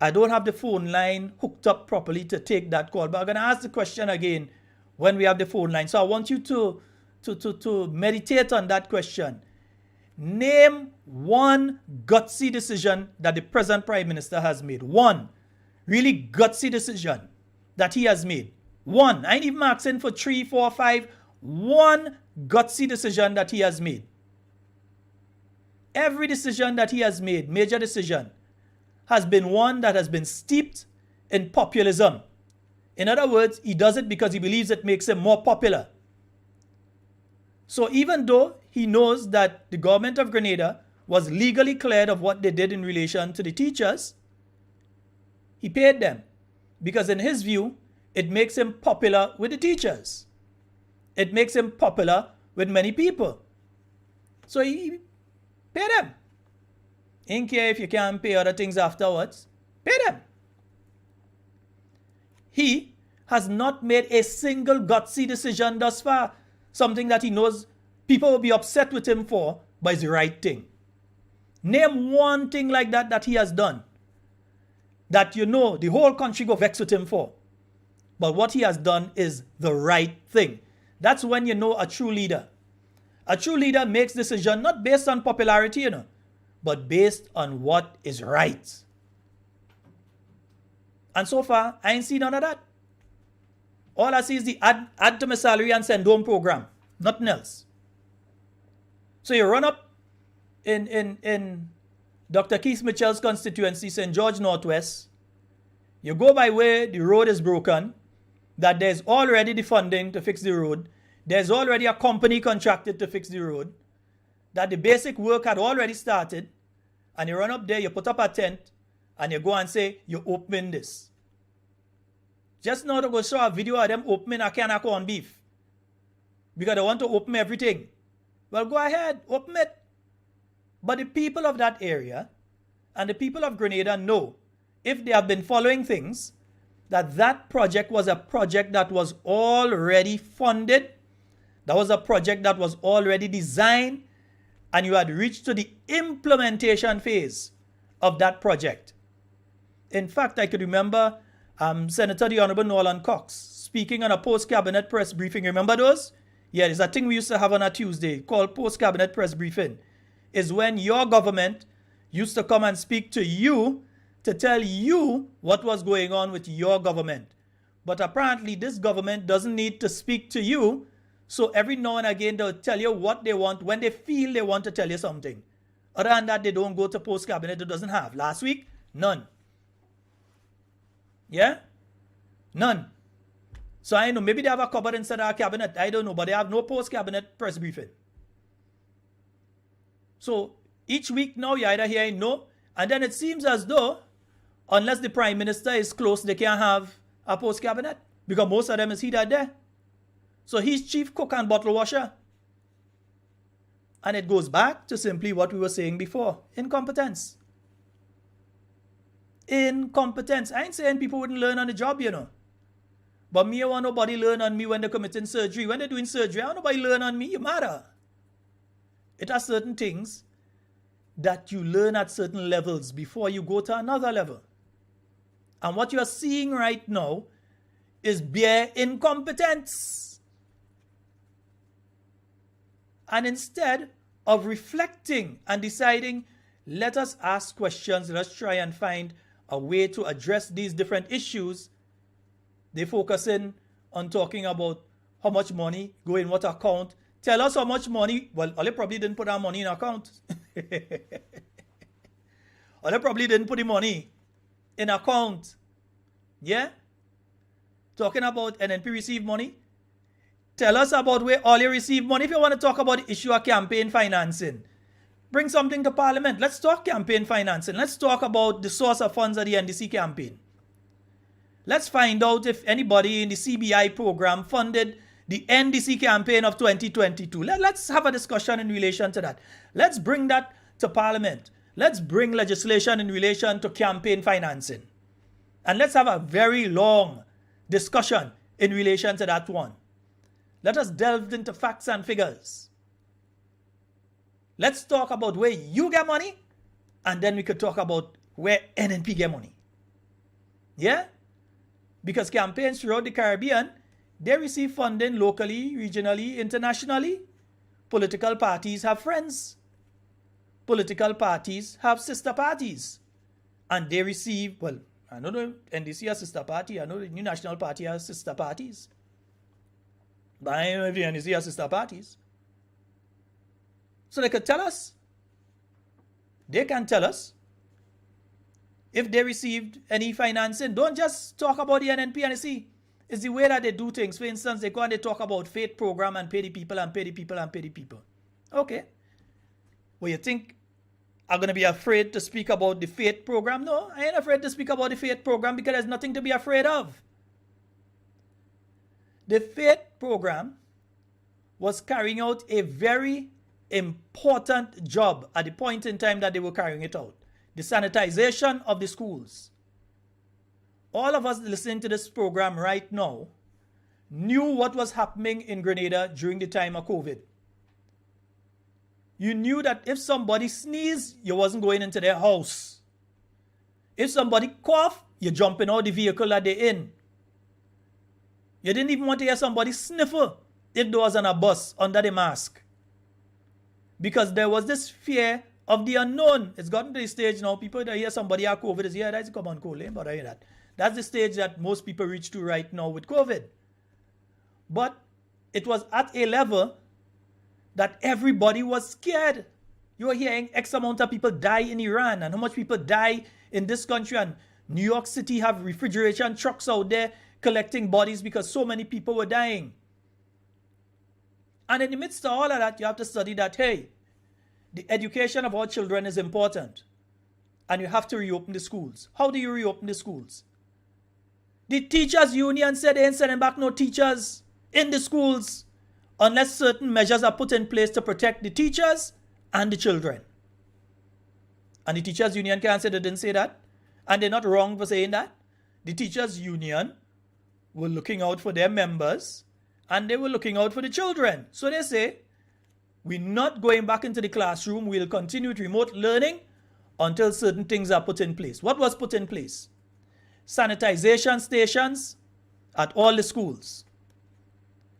I don't have the phone line hooked up properly to take that call, but I'm going to ask the question again when we have the phone line. So I want you to meditate on that question. Name one gutsy decision that the present Prime Minister has made. One really gutsy decision that he has made. One. I ain't even asking for 3, 4, 5. One gutsy decision that he has made. Every decision that he has made, major decision, has been one that has been steeped in populism. In other words, he does it because he believes it makes him more popular. So even though he knows that the government of Grenada was legally cleared of what they did in relation to the teachers, he paid them. Because in his view, it makes him popular with the teachers. It makes him popular with many people. So he paid them. Ain't care if you can't pay other things afterwards. Pay them. He has not made a single gutsy decision thus far. Something that he knows people will be upset with him for, but it's the right thing. Name one thing like that he has done that you know the whole country go vex with him for. But what he has done is the right thing. That's when you know a true leader. A true leader makes decisions not based on popularity, you know, but based on what is right. And so far, I ain't seen none of that. All I see is the add to my salary and send home program. Nothing else. So you run up in Dr. Keith Mitchell's constituency, St. George Northwest. You go by where the road is broken, that there's already the funding to fix the road. There's already a company contracted to fix the road. That the basic work had already started. And you run up there, you put up a tent, and you go and say, you're opening this. Just now to go show a video of them opening a can of corned beef. Because they want to open everything. Well, go ahead, open it. But the people of that area and the people of Grenada know, if they have been following things, that project was a project that was already funded. That was a project that was already designed. And you had reached to the implementation phase of that project. In fact, I could remember Senator the Honorable Nolan Cox speaking on a post-cabinet press briefing. Remember those? Yeah, there's a thing we used to have on a Tuesday called post-cabinet press briefing. Is when your government used to come and speak to you to tell you what was going on with your government. But apparently this government doesn't need to speak to you. So every now and again they'll tell you what they want when they feel they want to tell you something. Other than that, they don't go to post-cabinet. It doesn't have. Last week, none. Yeah? None. So I know, maybe they have a cupboard inside our cabinet. I don't know, but they have no post-cabinet press briefing. So each week now, you're either hearing no, and then it seems as though, unless the Prime Minister is close, they can't have a post-cabinet, because most of them is he that there. So he's chief cook and bottle washer. And it goes back to simply what we were saying before. Incompetence. Incompetence. I ain't saying people wouldn't learn on the job, you know. But me, I want nobody learn on me when they're committing surgery. When they're doing surgery, I want nobody learn on me. You matter. It are certain things that you learn at certain levels before you go to another level. And what you are seeing right now is bare incompetence. And instead of reflecting and deciding, let us ask questions, let's try and find a way to address these different issues, they focus in on talking about how much money go in what account. Tell us how much money. Well, they probably didn't put our money in account. Or they probably didn't put the money in account. Yeah? Talking about NNP receive money. Tell us about where all you receive money. If you want to talk about the issue of campaign financing, bring something to Parliament. Let's talk campaign financing. Let's talk about the source of funds of the NDC campaign. Let's find out if anybody in the CBI program funded the NDC campaign of 2022. Let's have a discussion in relation to that. Let's bring that to Parliament. Let's bring legislation in relation to campaign financing. And let's have a very long discussion in relation to that one. Let us delve into facts and figures. Let's talk about where you get money, and then we could talk about where NNP get money. Yeah? Because campaigns throughout the Caribbean, they receive funding locally, regionally, internationally. Political parties have friends. Political parties have sister parties. And they receive, well, I know the NDC has sister party. I know the New National Party has sister parties. But I don't know if the NDC has sister parties. So they could tell us. They can tell us if they received any financing. Don't just talk about the NNP and see. It's the way that they do things. For instance, they go and they talk about faith program and pay the people and pay the people and pay the people. Okay. Well, you think I'm going to be afraid to speak about the faith program? No, I ain't afraid to speak about the faith program because there's nothing to be afraid of. The faith program was carrying out a very important job at the point in time that they were carrying it out. The sanitization of the schools. All of us listening to this program right now knew what was happening in Grenada during the time of COVID. You knew that if somebody sneezed, you wasn't going into their house. If somebody coughed, you're jumping out the vehicle that they're in. You didn't even want to hear somebody sniffle if there was on a bus under the mask. Because there was this fear of the unknown. It's gotten to the stage now, people that hear somebody have COVID is here, that's come on, cool, but I hear that. That's the stage that most people reach to right now with COVID. But it was at a level that everybody was scared. You were hearing X amount of people die in Iran and how much people die in this country, and New York City have refrigeration trucks out there collecting bodies because so many people were dying. And in the midst of all of that, you have to study that, hey, the education of our children is important. And you have to reopen the schools. How do you reopen the schools? The teachers union said they ain't sending back no teachers in the schools unless certain measures are put in place to protect the teachers and the children. And the teachers union can't say they didn't say that. And they're not wrong for saying that. The teachers union were looking out for their members and they were looking out for the children. So they say, we're not going back into the classroom. We'll continue with remote learning until certain things are put in place. What was put in place? Sanitization stations at all the schools,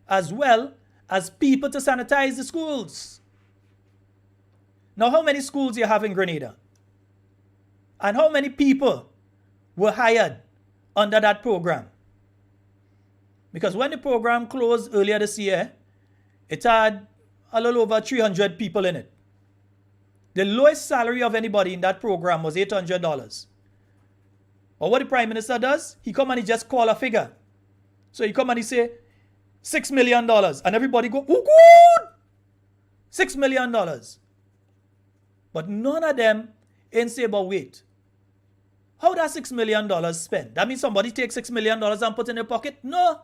as well as people to sanitize the schools. Now, how many schools you have in Grenada? And how many people were hired under that program? Because when the program closed earlier this year, it had a little over 300 people in it. The lowest salary of anybody in that program was $800. Or what the Prime Minister does, he come and he just call a figure. So he come and he say, $6 million. And everybody go, oh good! $6 million. But none of them ain't say, but wait. How that $6 million spent? That means somebody takes $6 million and put in their pocket? No.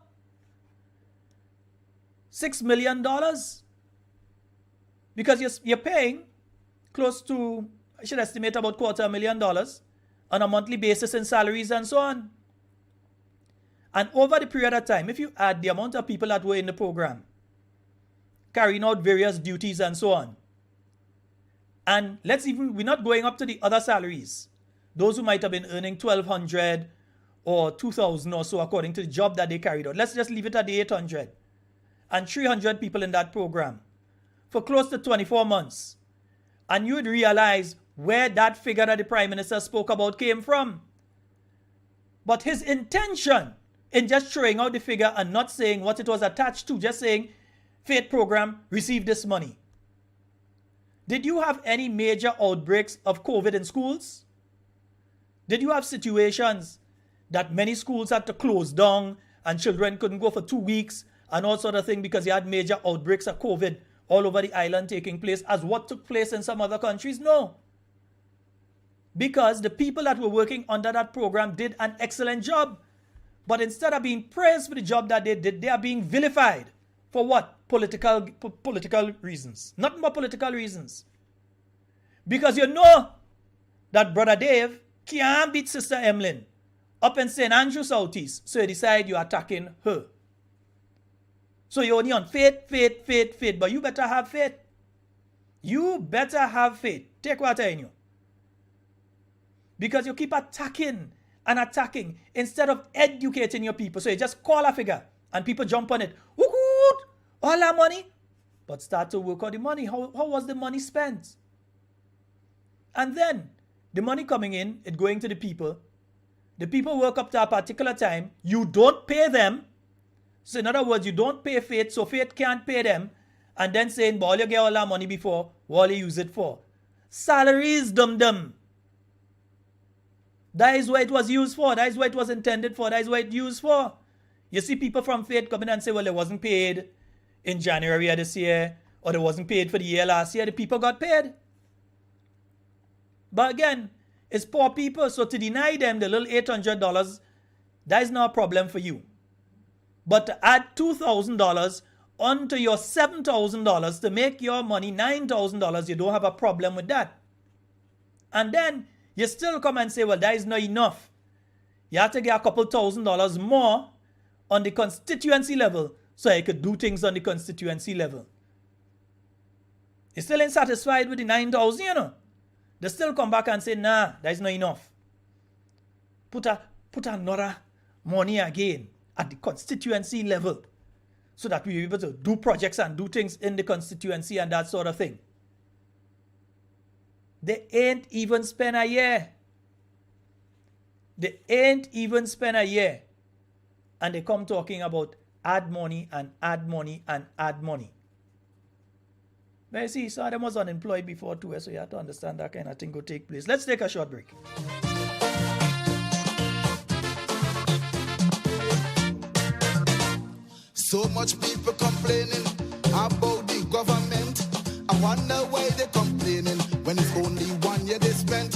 $6 million. Because you're paying close to, I should estimate about $250,000 on a monthly basis in salaries and so on. And over the period of time, if you add the amount of people that were in the program, carrying out various duties and so on, and we're not going up to the other salaries. Those who might have been earning $1,200 or $2,000 or so according to the job that they carried out. Let's just leave it at the $800. And 300 people in that program for close to 24 months. And you would realize where that figure that the Prime Minister spoke about came from. But his intention in just throwing out the figure and not saying what it was attached to, just saying, Faith Program received this money. Did you have any major outbreaks of COVID in schools? Did you have situations that many schools had to close down and children couldn't go for 2 weeks and all sort of thing because you had major outbreaks of COVID all over the island taking place as what took place in some other countries? No. Because the people that were working under that program did an excellent job. But instead of being praised for the job that they did, they are being vilified. For what? Political reasons. Nothing but political reasons. Because you know that Brother Dave can't beat Sister Emlyn up in St. Andrew Southeast. So you decide you're attacking her. So you're only on faith. But you better have faith. You better have faith. Take water in you. Because you keep attacking and attacking instead of educating your people. So you just call a figure and people jump on it. Woo-hoo! All that money. But start to work out the money. How was the money spent? And then the money coming in, it going to the people. The people work up to a particular time. You don't pay them. So in other words, you don't pay Faith, so Faith can't pay them. And then saying, but all you get all that money before, what you use it for? Salaries, dum-dum. That is what it was used for. That is what it was intended for. That is what it used for. You see people from Faith coming and say, well, it wasn't paid in January of this year, or it wasn't paid for the year last year. The people got paid. But again, it's poor people, so to deny them the little $800, that is not a problem for you. But to add $2,000 onto your $7,000 to make your money $9,000, you don't have a problem with that. And then you still come and say, well, that is not enough. You have to get a couple $1,000 more on the constituency level so you could do things on the constituency level. You're still ain't satisfied with the 9,000, you know. They still come back and say, nah, that is not enough. Put another money again at the constituency level so that we're able to do projects and do things in the constituency and that sort of thing. They ain't even spent a year. They ain't even spent a year. And they come talking about add money and add money and add money. But you see, some of them was unemployed before too, so you have to understand that kind of thing will take place. Let's take a short break. So much people complaining about the government. I wonder why they complaining when it's only 1 year they spent.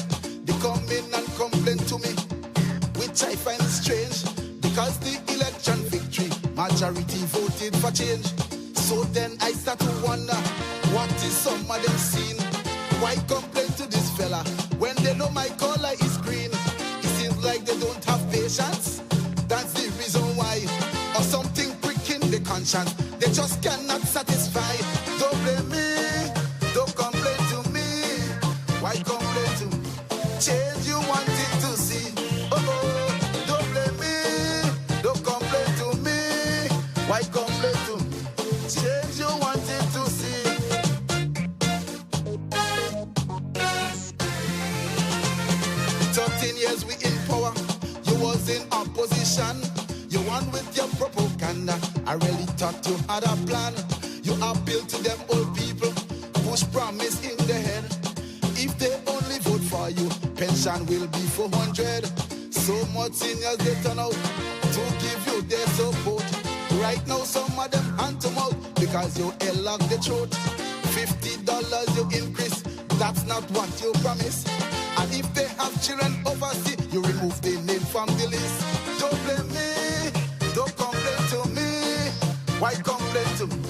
They come in and complain to me, which I find strange, because the election victory, majority voted for change. So then I start to wonder, what is some of them seen? Why complain to this fella when they know my color is green? It seems like they don't have patience. That's the reason why. Or something pricking the conscience. They just cannot satisfy. Don't blame me. Don't complain to me. Why complain to me? Change you wanted to see. Oh, don't blame me. Don't complain to me. Why complain to me? Change you wanted to see. 13 years we in power. You was in opposition. You won with your propaganda. I really thought you had a plan. You appeal to them old people, push promise in the head. If they only vote for you, pension will be 400. So much seniors they turn out to give you their support. Right now some of them hand to mouth because you lock the throat. $50 you increase, that's not what you promise. And if they have children overseas, you remove the name from the list. Don't blame me, don't complain to me. Why complain to me?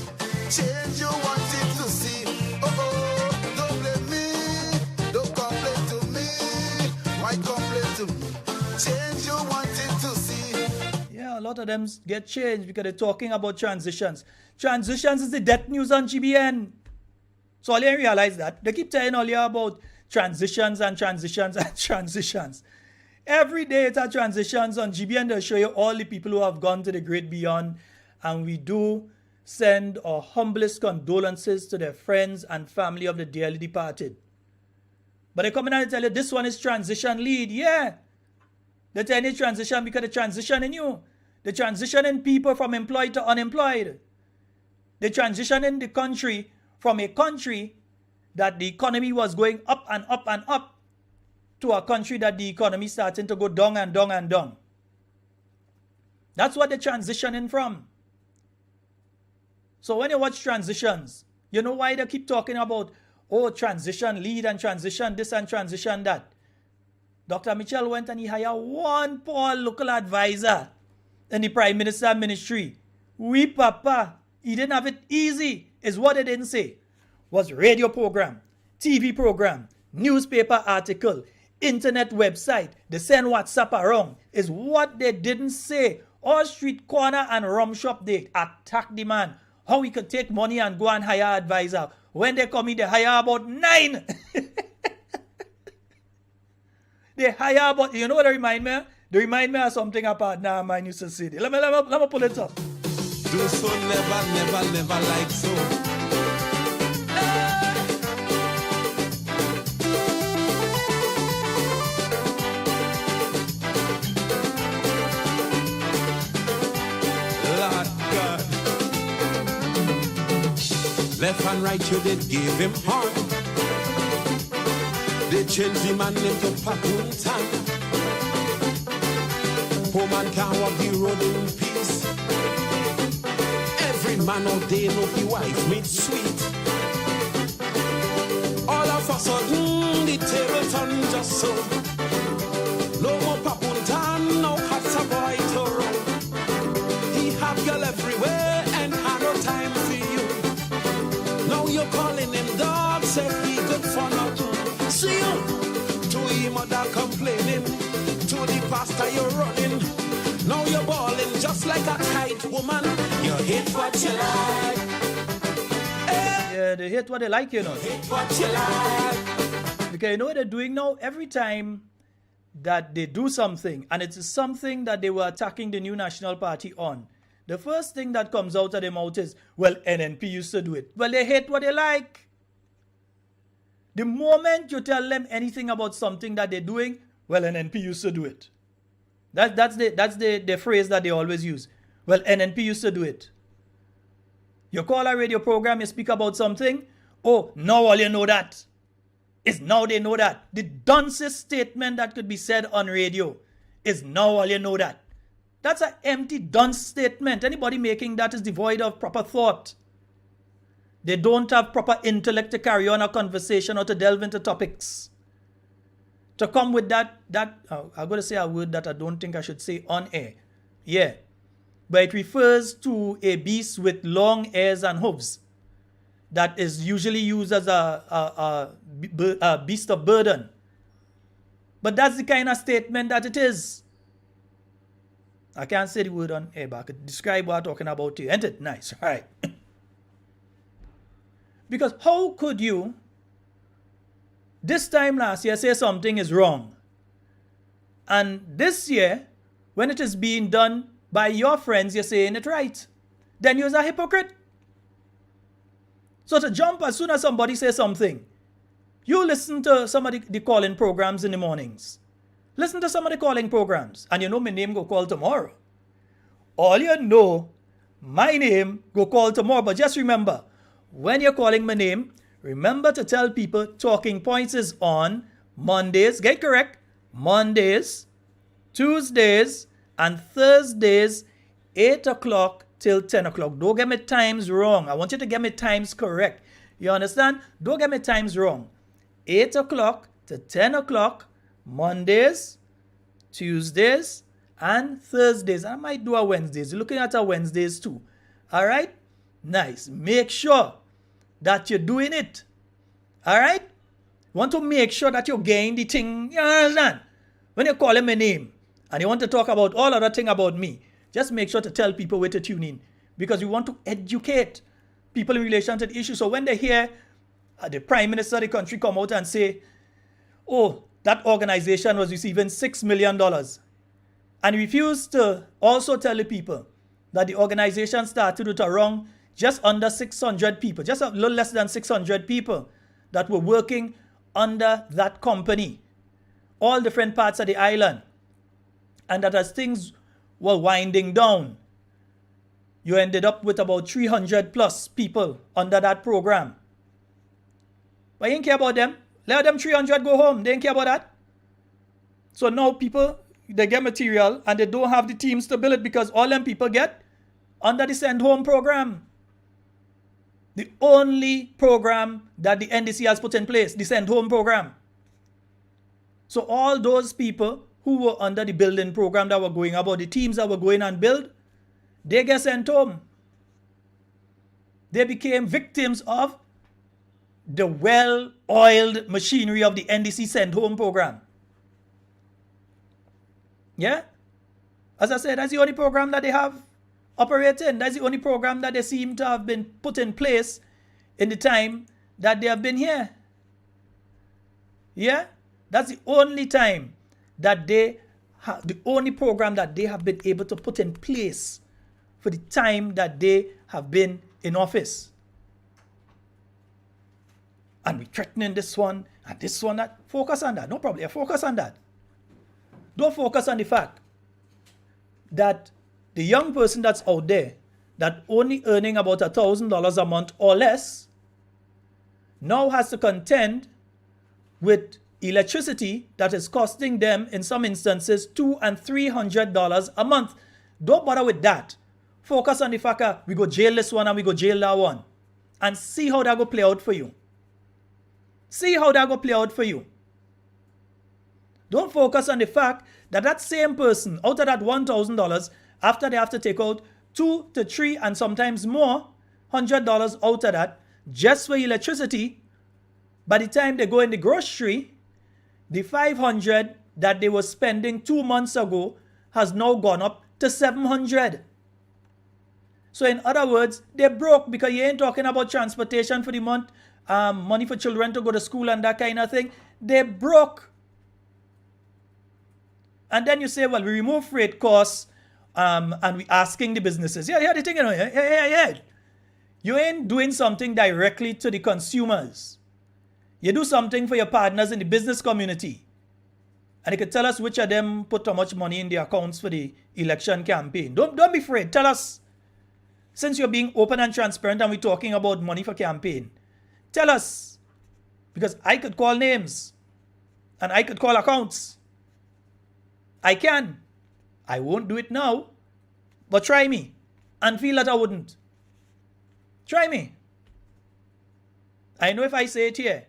Change you wanted to see. Oh, don't blame me, don't complain to me. Why complain to me? Change you wanted to see. Yeah, a lot of them get changed because they're talking about transitions. Transitions is the death news on GBN. So all you realize that. They keep telling all you about transitions and transitions and transitions. Every day it's a transitions on GBN. They'll show you all the people who have gone to the great beyond. And we do send our humblest condolences to their friends and family of the dearly departed. But they come in and tell you this one is transition lead. Yeah. They tell you transition because the transition in you. The transition in people from employed to unemployed. The transition in the country from a country that the economy was going up and up and up to a country that the economy starting to go down and down and down. That's what they're transitioning from. So when you watch transitions, you know why they keep talking about, oh, transition lead and transition this and transition that. Dr. Mitchell went and he hired one poor local advisor in the Prime Minister Ministry. We papa, he didn't have it easy, is what they didn't say. Was radio program, TV program, newspaper article, internet website, they send WhatsApp around, is what they didn't say. All street corner and rum shop, they attack the man. How he could take money and go and hire advisor. When they come in, they hire about 9. They hire about, you know what they remind me? They remind me of something about now man used to say. Let me pull it up. Do so never like so. Lord God. Left and right you did give him heart. They change the man name to Papuntan. Poor man can't walk the road in peace. Every man all day know the wife made sweet. All of a sudden the table turned just so. No more Papuntan, no hats a boy to run. He have girl everywhere and had no time for calling him dog, said he good for nothing. See you, to him mother complaining, to the pastor you're running. Now you're balling just like a kite, woman. You hate what you like. Yeah, they hate what they like, you know. Hate what you like. Because you know what they're doing now? Every time that they do something, and it's something that they were attacking the new National Party on, the first thing that comes out of their mouth is, well, NNP used to do it. Well, they hate what they like. The moment you tell them anything about something that they're doing, well, NNP used to do it. That's the phrase that they always use. Well, NNP used to do it. You call a radio program, you speak about something. Oh, now all you know that. Is now they know that. The dumbest statement that could be said on radio is now all you know that. That's an empty dunce statement. Anybody making that is devoid of proper thought. They don't have proper intellect to carry on a conversation or to delve into topics. To come with that I'm going to say a word that I don't think I should say on air. Yeah. But it refers to a beast with long ears and hooves that is usually used as a beast of burden. But that's the kind of statement that it is. I can't say the word on air, but I could describe what I'm talking about here. Ain't it nice? All right. Because how could you, this time last year, say something is wrong, and this year, when it is being done by your friends, you're saying it right? Then you're a hypocrite. So to jump as soon as somebody says something, you listen to some of the calling programs in the mornings. Listen to some of the calling programs, and you know my name go call tomorrow. All you know, my name go call tomorrow. But just remember, when you're calling my name, remember to tell people talking points is on Mondays, get correct, Mondays, Tuesdays, and Thursdays, 8 o'clock till 10 o'clock. Don't get me times wrong. I want you to get me times correct. You understand? Don't get me times wrong. 8 o'clock to 10 o'clock, Mondays, Tuesdays, and Thursdays. I might do a Wednesdays. You're looking at our Wednesdays too. All right? Nice. Make sure that you're doing it. All right? Want to make sure that you're getting the thing. You understand? When you call him a name and you want to talk about all other thing about me, just make sure to tell people where to tune in, because we want to educate people in relation to the issue. So when they hear the Prime Minister of the country come out and say, oh, that organization was receiving $6 million, and refuse to also tell the people that the organization started with around just under 600 people, just a little less than 600 people that were working under that company, all different parts of the island, and that as things were winding down, you ended up with about 300 plus people under that program. But you didn't care about them. Let them 300 go home. They didn't care about that. So now people, they get material and they don't have the teams to build it, because all them people get under the Send Home program. The only program that the NDC has put in place, the Send Home program. So all those people who were under the building program that were going about, the teams that were going and build, they get sent home. They became victims of the well-oiled machinery of the NDC Send Home program. Yeah? As I said, that's the only program that they have operating. That's the only program that they seem to have been put in place in the time that they have been here. Yeah? That's the only time that they have, the only program that they have been able to put in place for the time that they have been in office. And we're threatening this one and this one, that. Focus on that. No problem. Focus on that. Don't focus on the fact that the young person that's out there that only earning about $1,000 a month or less now has to contend with electricity that is costing them in some instances $200 and $300 a month. Don't bother with that. Focus on the fact that we go jail this one and we go jail that one, and see how that go play out for you. See how that go play out for you. Don't focus on the fact that that same person, out of that $1,000, after they have to take out $200 to $300 and sometimes more $100 out of that, just for electricity, by the time they go in the grocery, the 500 that they were spending 2 months ago has now gone up to 700. So in other words, they're broke because you ain't talking about transportation for the month, money for children to go to school and that kind of thing. They're broke. And then you say, well, we remove freight costs and we asking the businesses. Yeah, the thing, yeah. You ain't doing something directly to the consumers. You do something for your partners in the business community. And you can tell us which of them put how much money in the accounts for the election campaign. Don't be afraid. Tell us. Since you're being open and transparent and we're talking about money for campaign, tell us. Because I could call names. And I could call accounts. I can. I won't do it now. But try me. And feel that I wouldn't. Try me. I know if I say it here,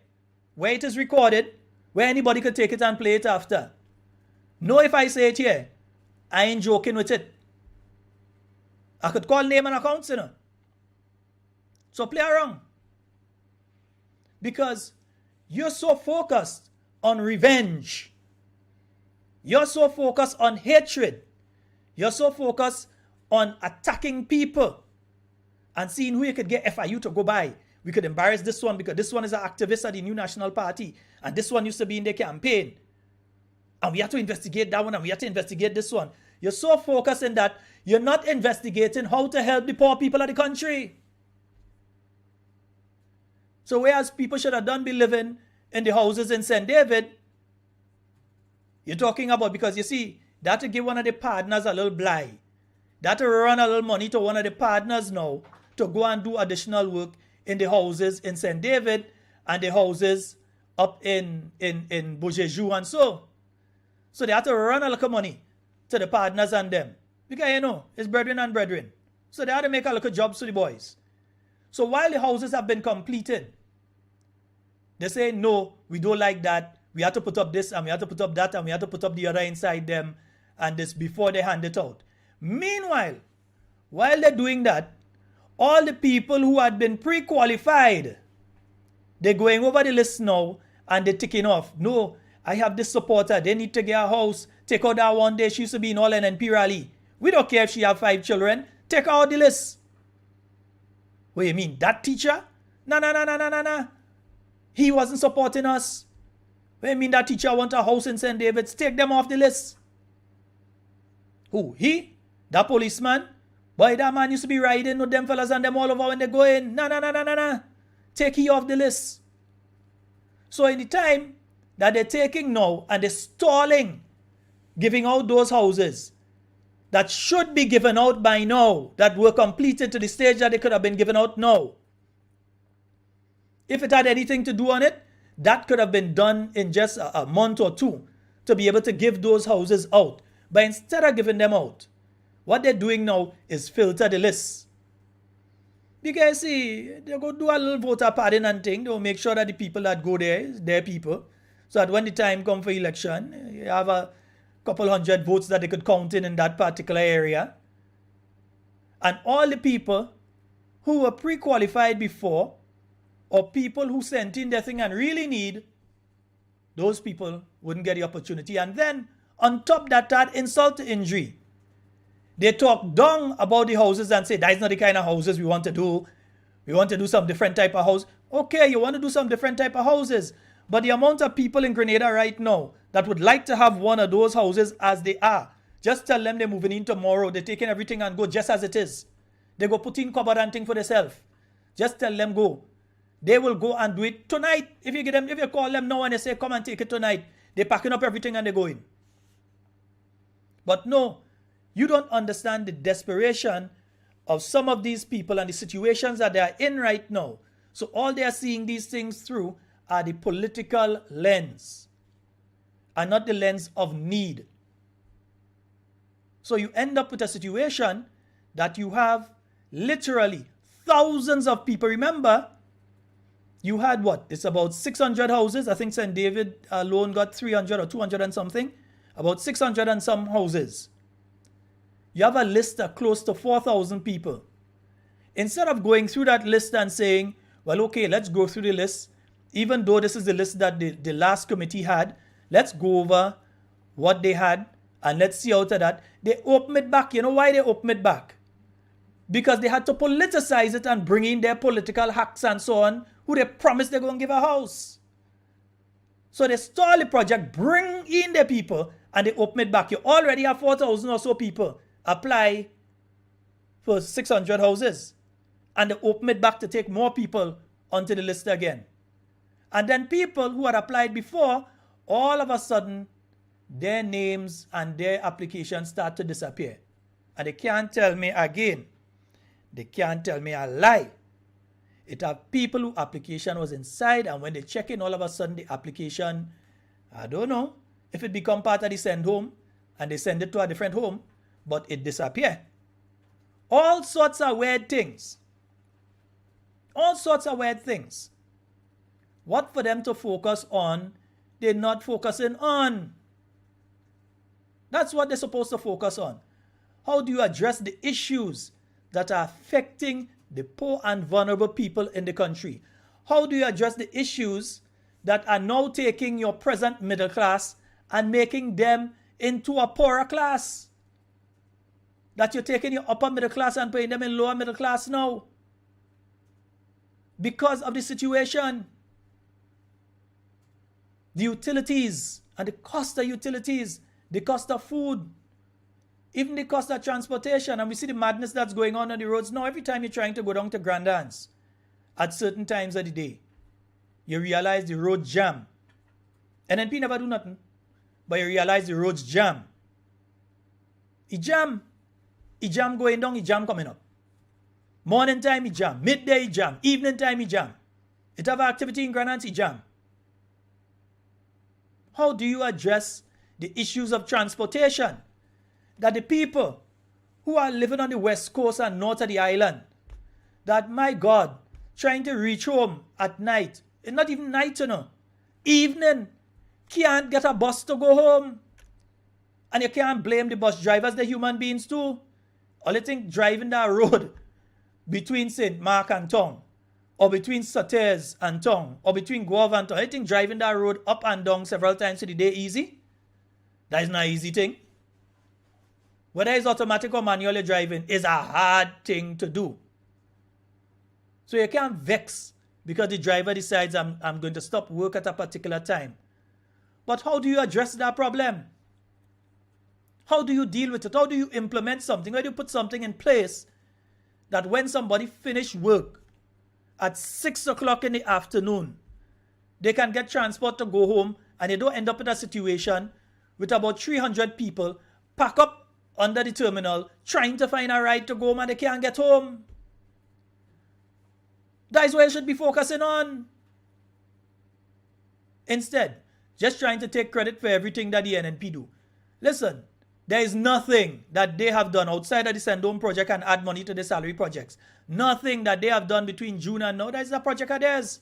where it is recorded, where anybody could take it and play it after. Know if I say it here, I ain't joking with it. I could call name and accounts, So play around. Because you're so focused on revenge. You're so focused on hatred. You're so focused on attacking people and seeing who you could get FIU to go by. We could embarrass this one because this one is an activist at the New National Party and this one used to be in the campaign. And we have to investigate that one and we have to investigate this one. You're so focused in that you're not investigating how to help the poor people of the country. So whereas people should have done be living in the houses in St. David, you're talking about, because you see, that to give one of the partners a little blind. That to run a little money to one of the partners now to go and do additional work in the houses in St. David and the houses up in Beaujeu and so. So they have to run a little money to the partners and them. Because it's brethren and brethren. So they have to make a little jobs to the boys. So while the houses have been completed, they say, no, we don't like that. We have to put up this and we have to put up that and we have to put up the other inside them and this before they hand it out. Meanwhile, while they're doing that, all the people who had been pre-qualified, they're going over the list now and they're ticking off. No, I have this supporter. They need to get a house. Take out that one day. She used to be in all NPP Rally. We don't care if she have 5 children. Take her out the list. What do you mean? That teacher? No. He wasn't supporting us. What do you mean that teacher want a house in St. David's? Take them off the list. Who? He? That policeman? Boy, that man used to be riding with them fellas and them all over when they go in. No. Take he off the list. So in the time that they're taking now and they're stalling giving out those houses that should be given out by now, that were completed to the stage that they could have been given out now. If it had anything to do on it, that could have been done in just a month or two to be able to give those houses out. But instead of giving them out, what they're doing now is filter the list. Because see, they go do a little voter padding and thing. They'll make sure that the people that go there is their people. So that when the time comes for election, you have a couple hundred votes that they could count in that particular area. And all the people who were pre-qualified before, or people who sent in their thing and really need, those people wouldn't get the opportunity. And then, on top of that insult to injury, they talk down about the houses and say, that's not the kind of houses we want to do. We want to do some different type of house. Okay, you want to do some different type of houses. But the amount of people in Grenada right now that would like to have one of those houses as they are, just tell them they're moving in tomorrow. They're taking everything and go just as it is. They go put in cupboard and thing for themselves. Just tell them go. They will go and do it tonight. If you call them now and they say, come and take it tonight, they're packing up everything and they're going. But no, you don't understand the desperation of some of these people and the situations that they are in right now. So all they are seeing these things through are the political lens and not the lens of need. So you end up with a situation that you have literally thousands of people. Remember, you had what? It's about 600 houses. I think St. David alone got 300 or 200 and something. About 600 and some houses. You have a list of close to 4,000 people. Instead of going through that list and saying, well, okay, let's go through the list. Even though this is the list that the last committee had, let's go over what they had and let's see out of that. They open it back. You know why they open it back? Because they had to politicize it and bring in their political hacks and so on, who they promised they're going to give a house. So they stall the project, bring in the people, and they open it back. You already have 4,000 or so people apply for 600 houses. And they open it back to take more people onto the list again. And then people who had applied before, all of a sudden, their names and their applications start to disappear. And they can't tell me again. They can't tell me a lie. It have people whose application was inside, and when they check in, all of a sudden the application, I don't know if it become part of the send home and they send it to a different home, but it disappear. All sorts of weird things. All sorts of weird things. What for them to focus on, they're not focusing on. That's what they're supposed to focus on. How do you address the issues that are affecting the poor and vulnerable people in the country? How do you address the issues that are now taking your present middle class and making them into a poorer class? That you're taking your upper middle class and putting them in lower middle class now because of the situation. The utilities and the cost of utilities, the cost of food, even the cost of transportation, and we see the madness that's going on the roads now. Every time you're trying to go down to Grandans at certain times of the day, you realize the road jam. NNP never do nothing, but you realize the roads jam. It jam. It jam going down, it jam coming up. Morning time, it jam. Midday, it jam. Evening time, it jam. It have activity in Grandans, it jam. How do you address the issues of transportation? That the people who are living on the west coast and north of the island, that, my God, trying to reach home at night, it's not even night, you know, evening, can't get a bus to go home. And you can't blame the bus drivers, the human beings too. All you think driving that road between St. Mark and Tong, or between Sauters and Tong, or between Guava and Tong, I think driving that road up and down several times a day easy? That is not an easy thing. Whether it's automatic or manual driving is a hard thing to do. So you can't vex because the driver decides I'm going to stop work at a particular time. But how do you address that problem? How do you deal with it? How do you implement something? How do you put something in place that when somebody finish work at 6 o'clock in the afternoon, they can get transport to go home and they don't end up in a situation with about 300 people pack up under the terminal trying to find a ride to go home and they can't get home? That is what you should be focusing on. Instead, just trying to take credit for everything that the NNP do. Listen, there is nothing that they have done outside of the Send Home project and add money to the salary projects. Nothing that they have done between June and now that is a project of theirs.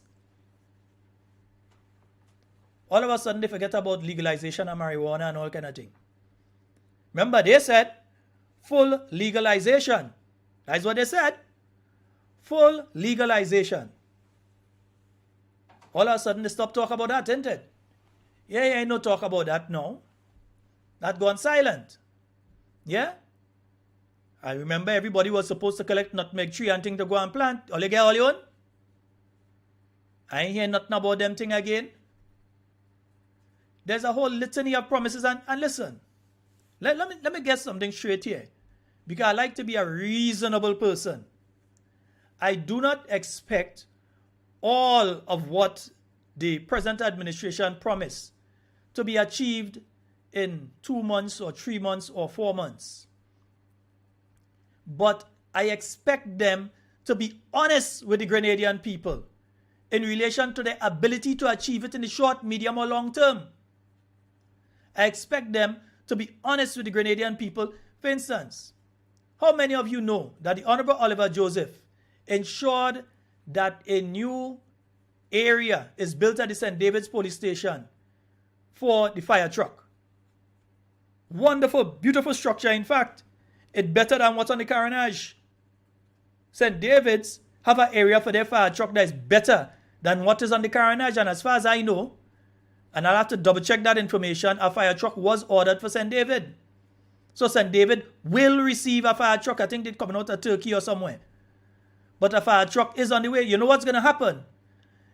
All of a sudden they forget about legalization of marijuana and all kind of thing. Remember, they said full legalization. That's what they said. Full legalization. All of a sudden they stop talking about that, isn't it? Yeah, no talk about that now. That gone silent. Yeah? I remember everybody was supposed to collect nutmeg tree and thing to go and plant. All you get all your own? I ain't hear nothing about them thing again. There's a whole litany of promises and listen. Let me get something straight here. Because I like to be a reasonable person. I do not expect all of what the present administration promised to be achieved in 2 months or 3 months or 4 months. But I expect them to be honest with the Grenadian people in relation to their ability to achieve it in the short, medium or long term. I expect them to be honest with the Grenadian people. For instance, how many of you know that the Honorable Oliver Joseph ensured that a new area is built at the St. David's police station for the fire truck? Wonderful, beautiful structure. In fact, it's better than what's on the Carenage. St. David's have an area for their fire truck that is better than what is on the carnage. And as far as I know, and I'll have to double check that information, a fire truck was ordered for St. David. So St. David will receive a fire truck. I think they're coming out of Turkey or somewhere. But a fire truck is on the way. You know what's going to happen?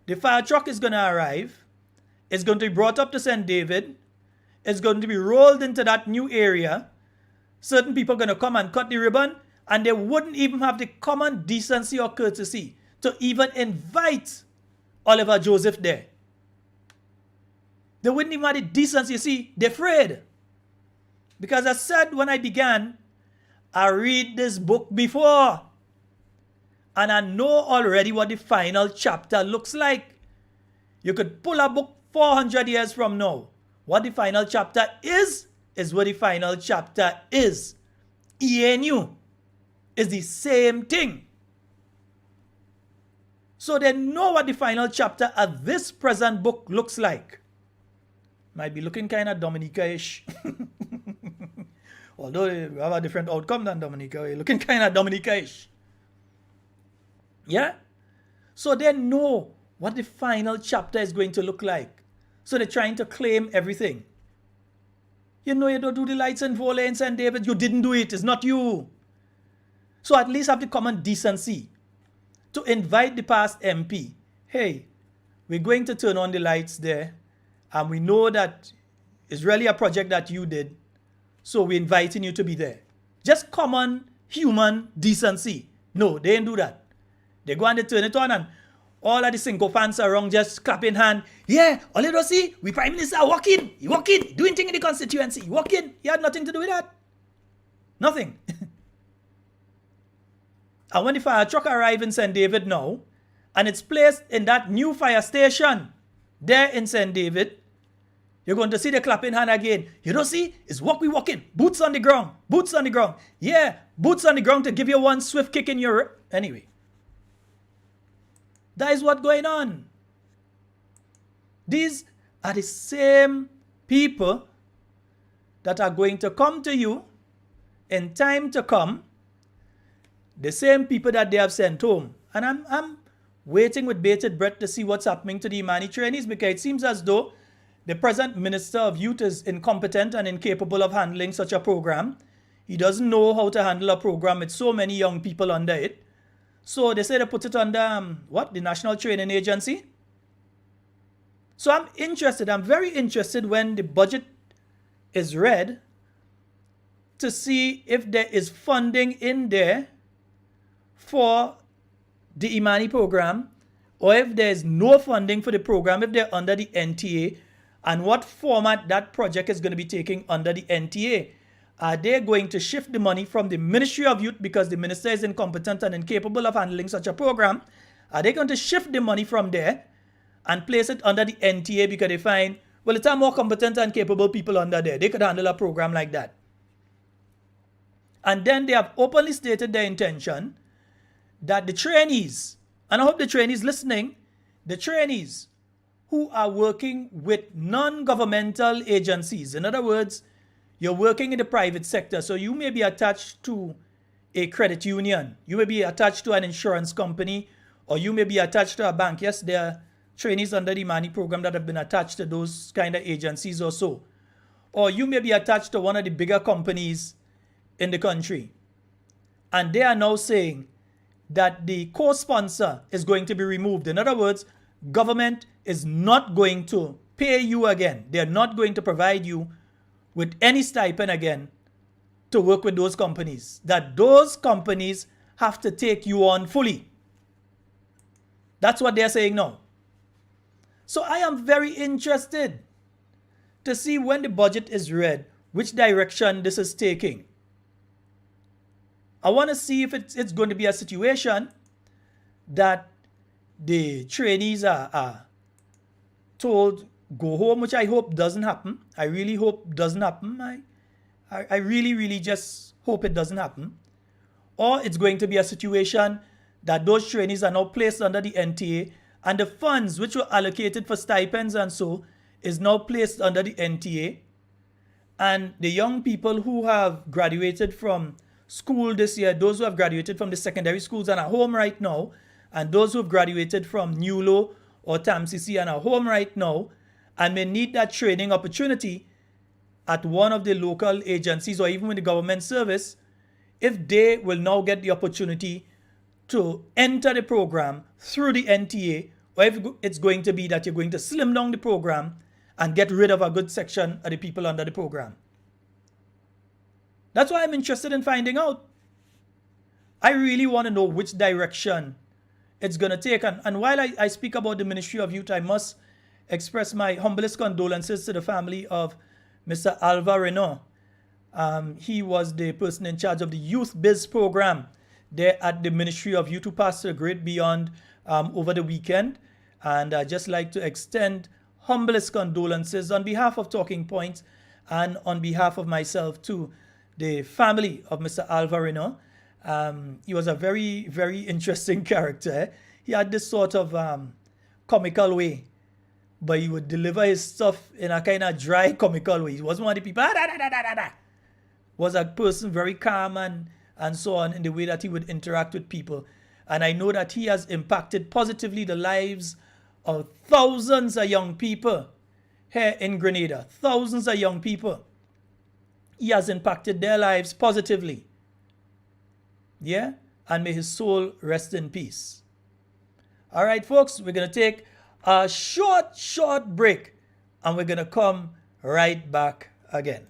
The fire truck is going to arrive. It's going to be brought up to St. David. It's going to be rolled into that new area. Certain people are going to come and cut the ribbon, and they wouldn't even have the common decency or courtesy to even invite Oliver Joseph there. They wouldn't even have the decency. You see, they're afraid. Because I said when I began, I read this book before. And I know already what the final chapter looks like. You could pull a book 400 years from now. What the final chapter is what the final chapter is. ENU is the same thing. So they know what the final chapter of this present book looks like. Might be looking kind of Dominica-ish. Although we have a different outcome than Dominica. We're looking kind of Dominica-ish. Yeah? So they know what the final chapter is going to look like. So they're trying to claim everything. You know you don't do the lights and volley in St. David. You didn't do it. It's not you. So at least have the common decency to invite the past MP. Hey, we're going to turn on the lights there. And we know that it's really a project that you did. So we're inviting you to be there. Just common human decency. No, they didn't do that. They go and they turn it on and all of the Cinco fans around just clapping hand. Yeah, all you don't see, we Prime Minister walking. He walking, doing things in the constituency. He walking. He had nothing to do with that. Nothing. And when the fire truck arrives in St. David now, and it's placed in that new fire station there in St. David, you're going to see the clapping hand again. You don't see? It's we walking. Boots on the ground. Boots on the ground. Yeah, boots on the ground to give you one swift kick in your... Anyway. That is what's going on. These are the same people that are going to come to you in time to come. The same people that they have sent home. And I'm waiting with bated breath to see what's happening to the Imani trainees, because it seems as though the present Minister of Youth is incompetent and incapable of handling such a program. He doesn't know how to handle a program with so many young people under it. So they say they put it under, the National Training Agency. So I'm very interested when the budget is read to see if there is funding in there for the Imani program, or if there is no funding for the program, if they're under the NTA, and what format that project is going to be taking under the NTA. Are they going to shift the money from the Ministry of Youth because the minister is incompetent and incapable of handling such a program? Are they going to shift the money from there and place it under the NTA because they find, well, it's a more competent and capable people under there. They could handle a program like that. And then they have openly stated their intention that the trainees, and I hope the trainees listening, the trainees who are working with non-governmental agencies, in other words, you're working in the private sector, so you may be attached to a credit union. You may be attached to an insurance company, or you may be attached to a bank. Yes, there are trainees under the Imani program that have been attached to those kind of agencies or so. Or you may be attached to one of the bigger companies in the country. And they are now saying that the co-sponsor is going to be removed. In other words, government is not going to pay you again. They are not going to provide you with any stipend again to work with those companies. That those companies have to take you on fully. That's what they're saying now. So I am very interested to see when the budget is read, which direction this is taking. I want to see if it's going to be a situation that the trainees are told go home, which I hope doesn't happen. I really hope doesn't happen. I really just hope it doesn't happen. Or it's going to be a situation that those trainees are now placed under the NTA, and the funds which were allocated for stipends and so is now placed under the NTA. And the young people who have graduated from school this year, those who have graduated from the secondary schools and are home right now, and those who have graduated from NULO or TAMCC and are home right now and may need that training opportunity at one of the local agencies or even with the government service, if they will now get the opportunity to enter the program through the NTA, or if it's going to be that you're going to slim down the program and get rid of a good section of the people under the program. That's why I'm interested in finding out. I really want to know which direction it's going to take. And while I speak about the Ministry of Youth, I must express my humblest condolences to the family of Mr. Alva Renault. He was the person in charge of the Youth Biz program there at the Ministry of Youth, who passed a great beyond over the weekend. And I'd just like to extend humblest condolences on behalf of Talking Points and on behalf of myself to the family of Mr. Alva Renault. He was a very, very interesting character. He had this sort of comical way, but he would deliver his stuff in a kind of dry, comical way. He wasn't one of the people, was a person very calm and so on in the way that he would interact with people. And I know that he has impacted positively the lives of thousands of young people here in Grenada. Thousands of young people. He has impacted their lives positively. Yeah? And may his soul rest in peace. All right, folks, we're going to take a short break and we're going to come right back again.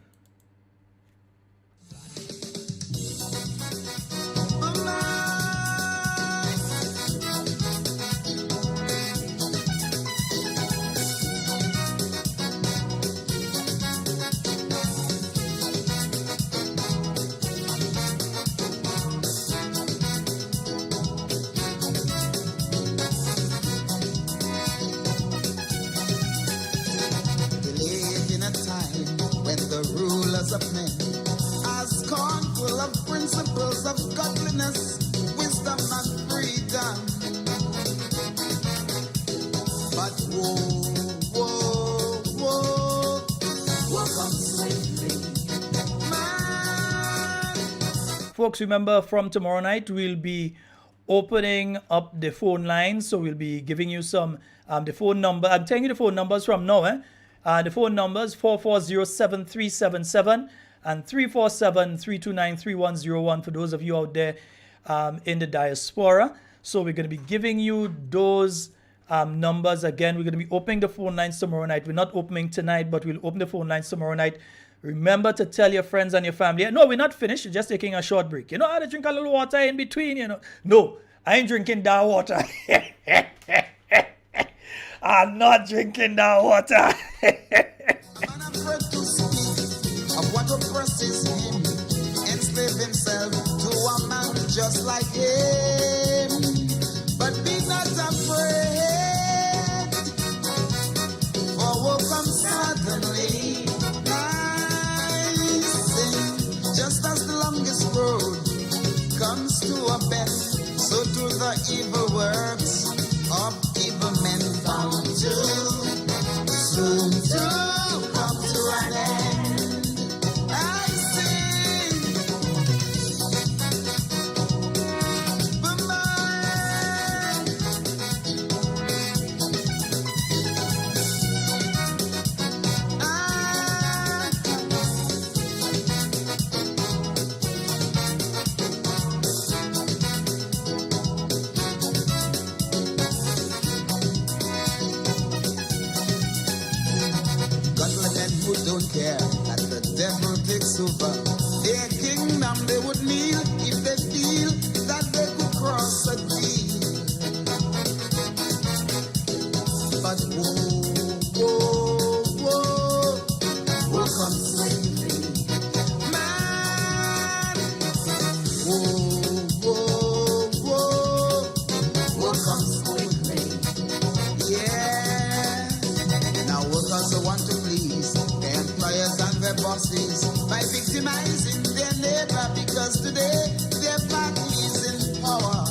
Of men are scornful of principles of godliness, wisdom, and freedom. But woe comes safely, man. Folks, remember from tomorrow night we'll be opening up the phone lines, so we'll be giving you some the phone number. I'm telling you the phone numbers from now. The phone numbers 440-7377 and 347-329-3101 for those of you out there in the diaspora. So we're going to be giving you those numbers again. We're going to be opening the phone lines tomorrow night. We're not opening tonight, but we'll open the phone lines tomorrow night. Remember to tell your friends and your family. No, we're not finished. We're just taking a short break. I had to drink a little water in between, No, I ain't drinking that water. I'm not drinking that water. I'm afraid to speak of what oppresses him, enslave himself to a man just like him. But be not afraid, for woe comes suddenly. Just as the longest road comes to a bend, so do the evil works of evil men found to soon to come to an end. I sing, but don't care that the devil takes over their kingdom. They would kneel if they feel that they could cross a deal. But woe comes safely, man. Woe comes quickly. Yeah. Now workers want to please employers and their bosses by victimizing their labor, because today their party is in power.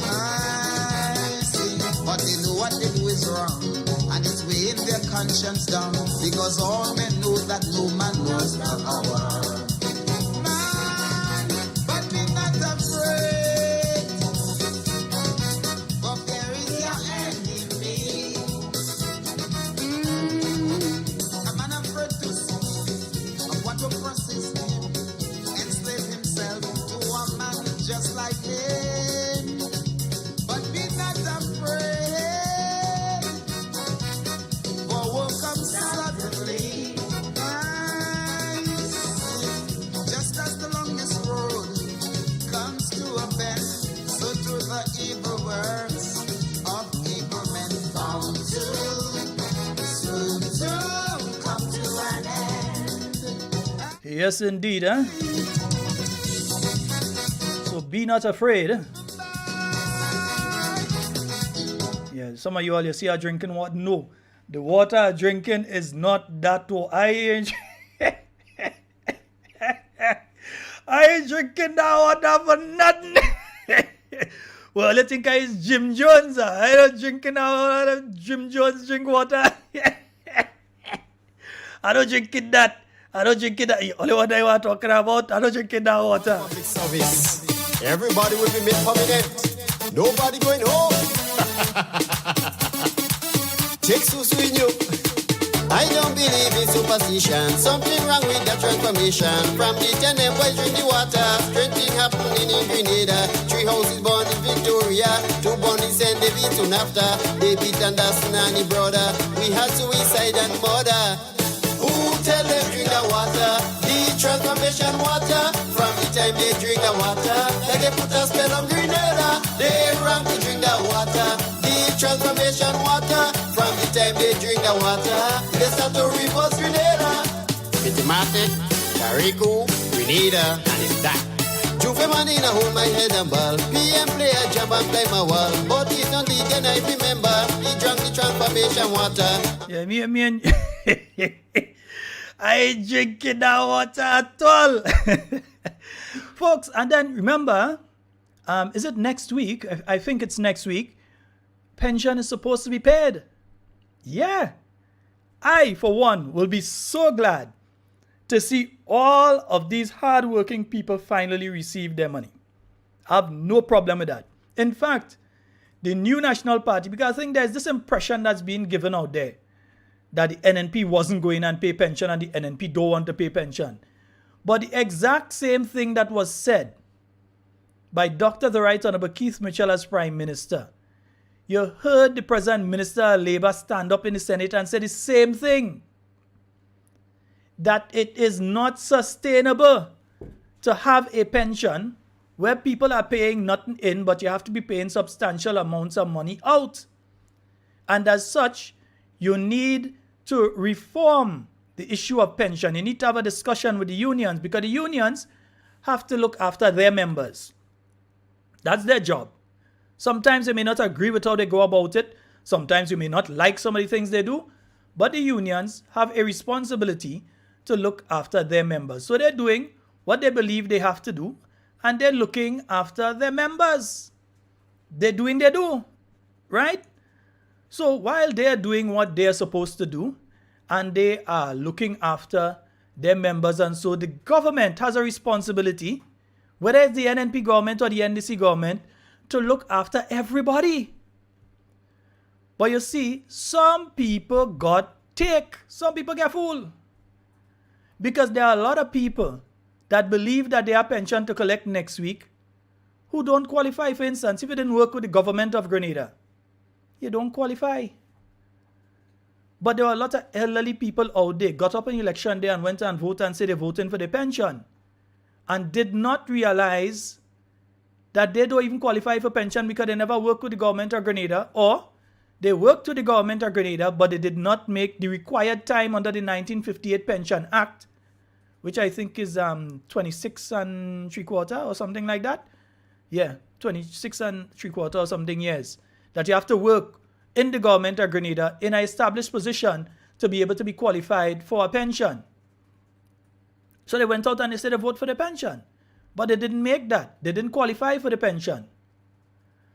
I see, but they know what they do is wrong, and it's weighing their conscience down, because all men know that no man knows the hour. Man, but be not afraid, came, but be not afraid, for will come suddenly. Just as the longest road comes to a bend, so do the evil works of evil men bound to soon to come to an end. Yes, indeed, huh? So be not afraid. Yeah, some of you all, you see, are drinking water. No, the water I'm drinking is not that water. I ain't drinking that water for nothing. Well, I think it's Jim Jones. I don't drinking that water. Jim Jones drink water. I don't drink it that. I don't drink it that. Only what I was talking about, I don't drink it that water. Public service. Everybody will be made permanent. Nobody going home. Take Susu in you. I don't believe in superstition. Something wrong with the transformation. From the 10 boys drink the water. Strange thing happening in Grenada. 3 houses born in Victoria. 2 born in St. David soon after. David Anderson and his brother. We had suicide and murder. Who tell them drink the water? The transformation water. From the time they drink the water, like they put a spell on Grenada. They wrong to drink the water. The transformation water. From the time they drink the water, they start to reverse Grenada. Mathematic, Tariku, Grenada, and it's that. Juve man in a hold my head and ball. PM play a jump and play my wall. But it's not league and I remember he drank the transformation water. Yeah, me and I ain't drinking that water at all. Folks, and then remember, is it next week? I think it's next week. Pension is supposed to be paid. Yeah. I, for one, will be so glad to see all of these hardworking people finally receive their money. I have no problem with that. In fact, the new National Party, because I think there's this impression that's being given out there that the NNP wasn't going and pay pension and the NNP don't want to pay pension. But the exact same thing that was said by Dr. the Right Honorable Keith Mitchell as Prime Minister. You heard the President Minister of Labour stand up in the Senate and say the same thing. That it is not sustainable to have a pension where people are paying nothing in, but you have to be paying substantial amounts of money out. And as such, you need to reform the issue of pension. You need to have a discussion with the unions because the unions have to look after their members. That's their job. Sometimes you may not agree with how they go about it. Sometimes you may not like some of the things they do. But the unions have a responsibility to look after their members. So they're doing what they believe they have to do. And they're looking after their members. They're doing their do. Right? So while they're doing what they're supposed to do, and they are looking after their members, and so the government has a responsibility, whether it's the NNP government or the NDC government, to look after everybody. But you see, some people got take. Some people get fooled. Because there are a lot of people that believe that they have pension to collect next week who don't qualify. For instance, if you didn't work with the government of Grenada, you don't qualify. But there are a lot of elderly people out there got up on election day and went and voted and said they're voting for their pension and did not realize that they don't even qualify for pension because they never worked with the government of Grenada, or they worked with the government of Grenada but they did not make the required time under the 1958 Pension Act, which I think is 26 and 3/4 or something like that. Yeah, 26 and 3/4 or something years. That you have to work in the government of Grenada in an established position to be able to be qualified for a pension. So they went out and they said they vote for the pension. But they didn't make that. They didn't qualify for the pension.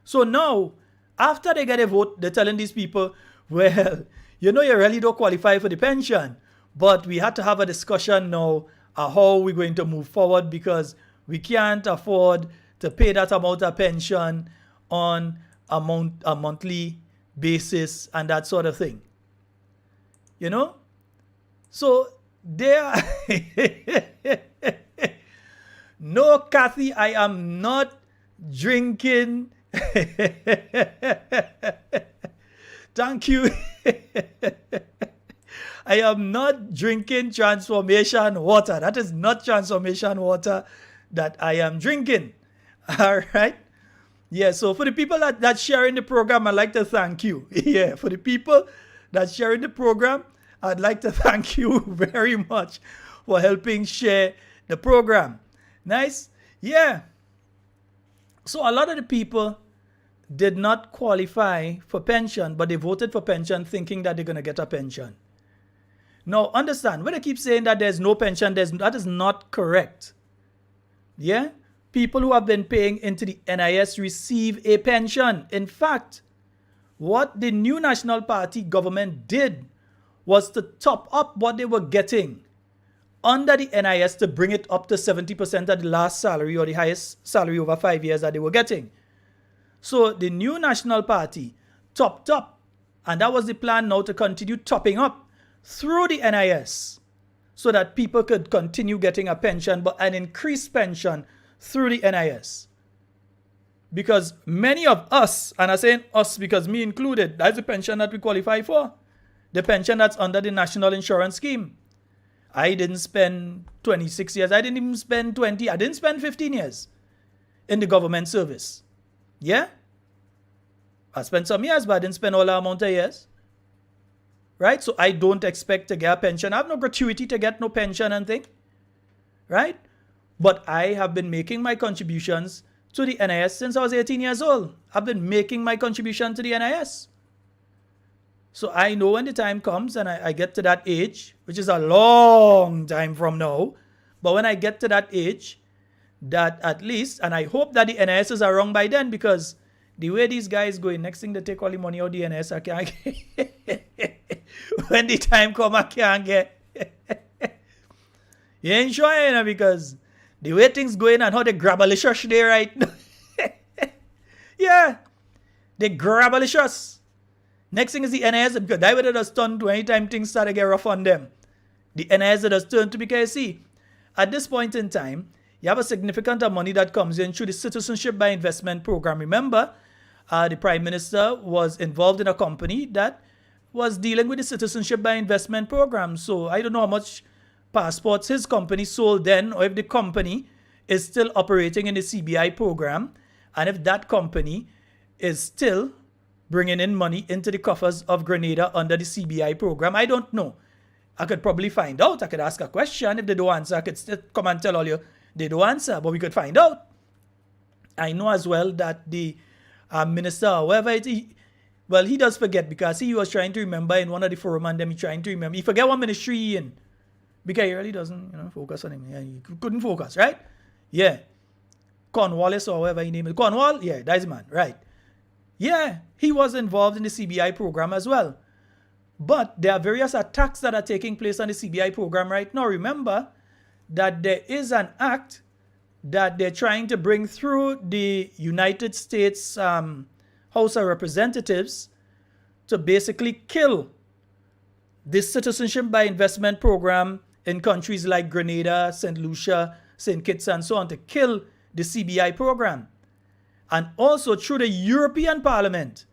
So now, after they get a vote, they're telling these people, well, you know, you really don't qualify for the pension. But we had to have a discussion now how we're going to move forward because we can't afford to pay that amount of pension on a monthly basis and that sort of thing. You know? So there no, Kathy, I am not drinking. Thank you. I am not drinking transformation water. That is not transformation water that I am drinking. All right. Yeah, so for the people that sharing the program, I'd like to thank you. Yeah, for the people that sharing the program, I'd like to thank you very much for helping share the program. Nice. Yeah. So a lot of the people did not qualify for pension, but they voted for pension thinking that they're going to get a pension. Now, understand, when I keep saying that there's no pension, that is not correct. Yeah? People who have been paying into the NIS receive a pension. In fact, what the new National Party government did was to top up what they were getting under the NIS to bring it up to 70% of the last salary or the highest salary over 5 years that they were getting. So the new National Party topped up, and that was the plan now to continue topping up through the NIS so that people could continue getting a pension, but an increased pension through the NIS. Because many of us, and I'm saying us because me included, that's the pension that we qualify for. The pension that's under the National Insurance Scheme. I didn't spend 26 years. I didn't even spend 20. I didn't spend 15 years in the government service. Yeah? I spent some years, but I didn't spend all that amount of years. Right? So I don't expect to get a pension. I have no gratuity to get no pension and thing. Right? But I have been making my contributions to the NIS since I was 18 years old. I've been making my contribution to the NIS. So I know when the time comes and I get to that age, which is a long time from now, but when I get to that age, that at least, and I hope that the NISs are wrong by then, because the way these guys going, next thing they take all the money out of the NIS, I can't get. When the time comes, I can't get. You ain't sure, you know, because the way things going and how they grab-a-licious there right now. Yeah, they grab-a-licious. Next thing is the NIS, because that way they just turn to anytime things start to get rough on them. The NIS just turn to, because see, at this point in time, you have a significant amount of money that comes in through the Citizenship by Investment Program. Remember, the Prime Minister was involved in a company that was dealing with the Citizenship by Investment Program. So I don't know how much passports his company sold then, or if the company is still operating in the CBI program, and if that company is still bringing in money into the coffers of Grenada under the CBI program. I don't know. I could probably find out. I could ask a question. If they don't answer, I could still come and tell all you they don't answer, but we could find out. I know as well that the minister, however, he does forget, because he was trying to remember in one of the forum, and then he trying to remember. He forget what ministry he in, because he really doesn't focus on him. Yeah, he couldn't focus, right? Yeah. Cornwallis or whatever his name is. Cornwall? Yeah, that's the man, right. Yeah, he was involved in the CBI program as well. But there are various attacks that are taking place on the CBI program right now. Remember that there is an act that they're trying to bring through the United States House of Representatives to basically kill this Citizenship by Investment program in countries like Grenada, St. Lucia, St. Kitts, and so on, to kill the CBI program. And also through the European Parliament,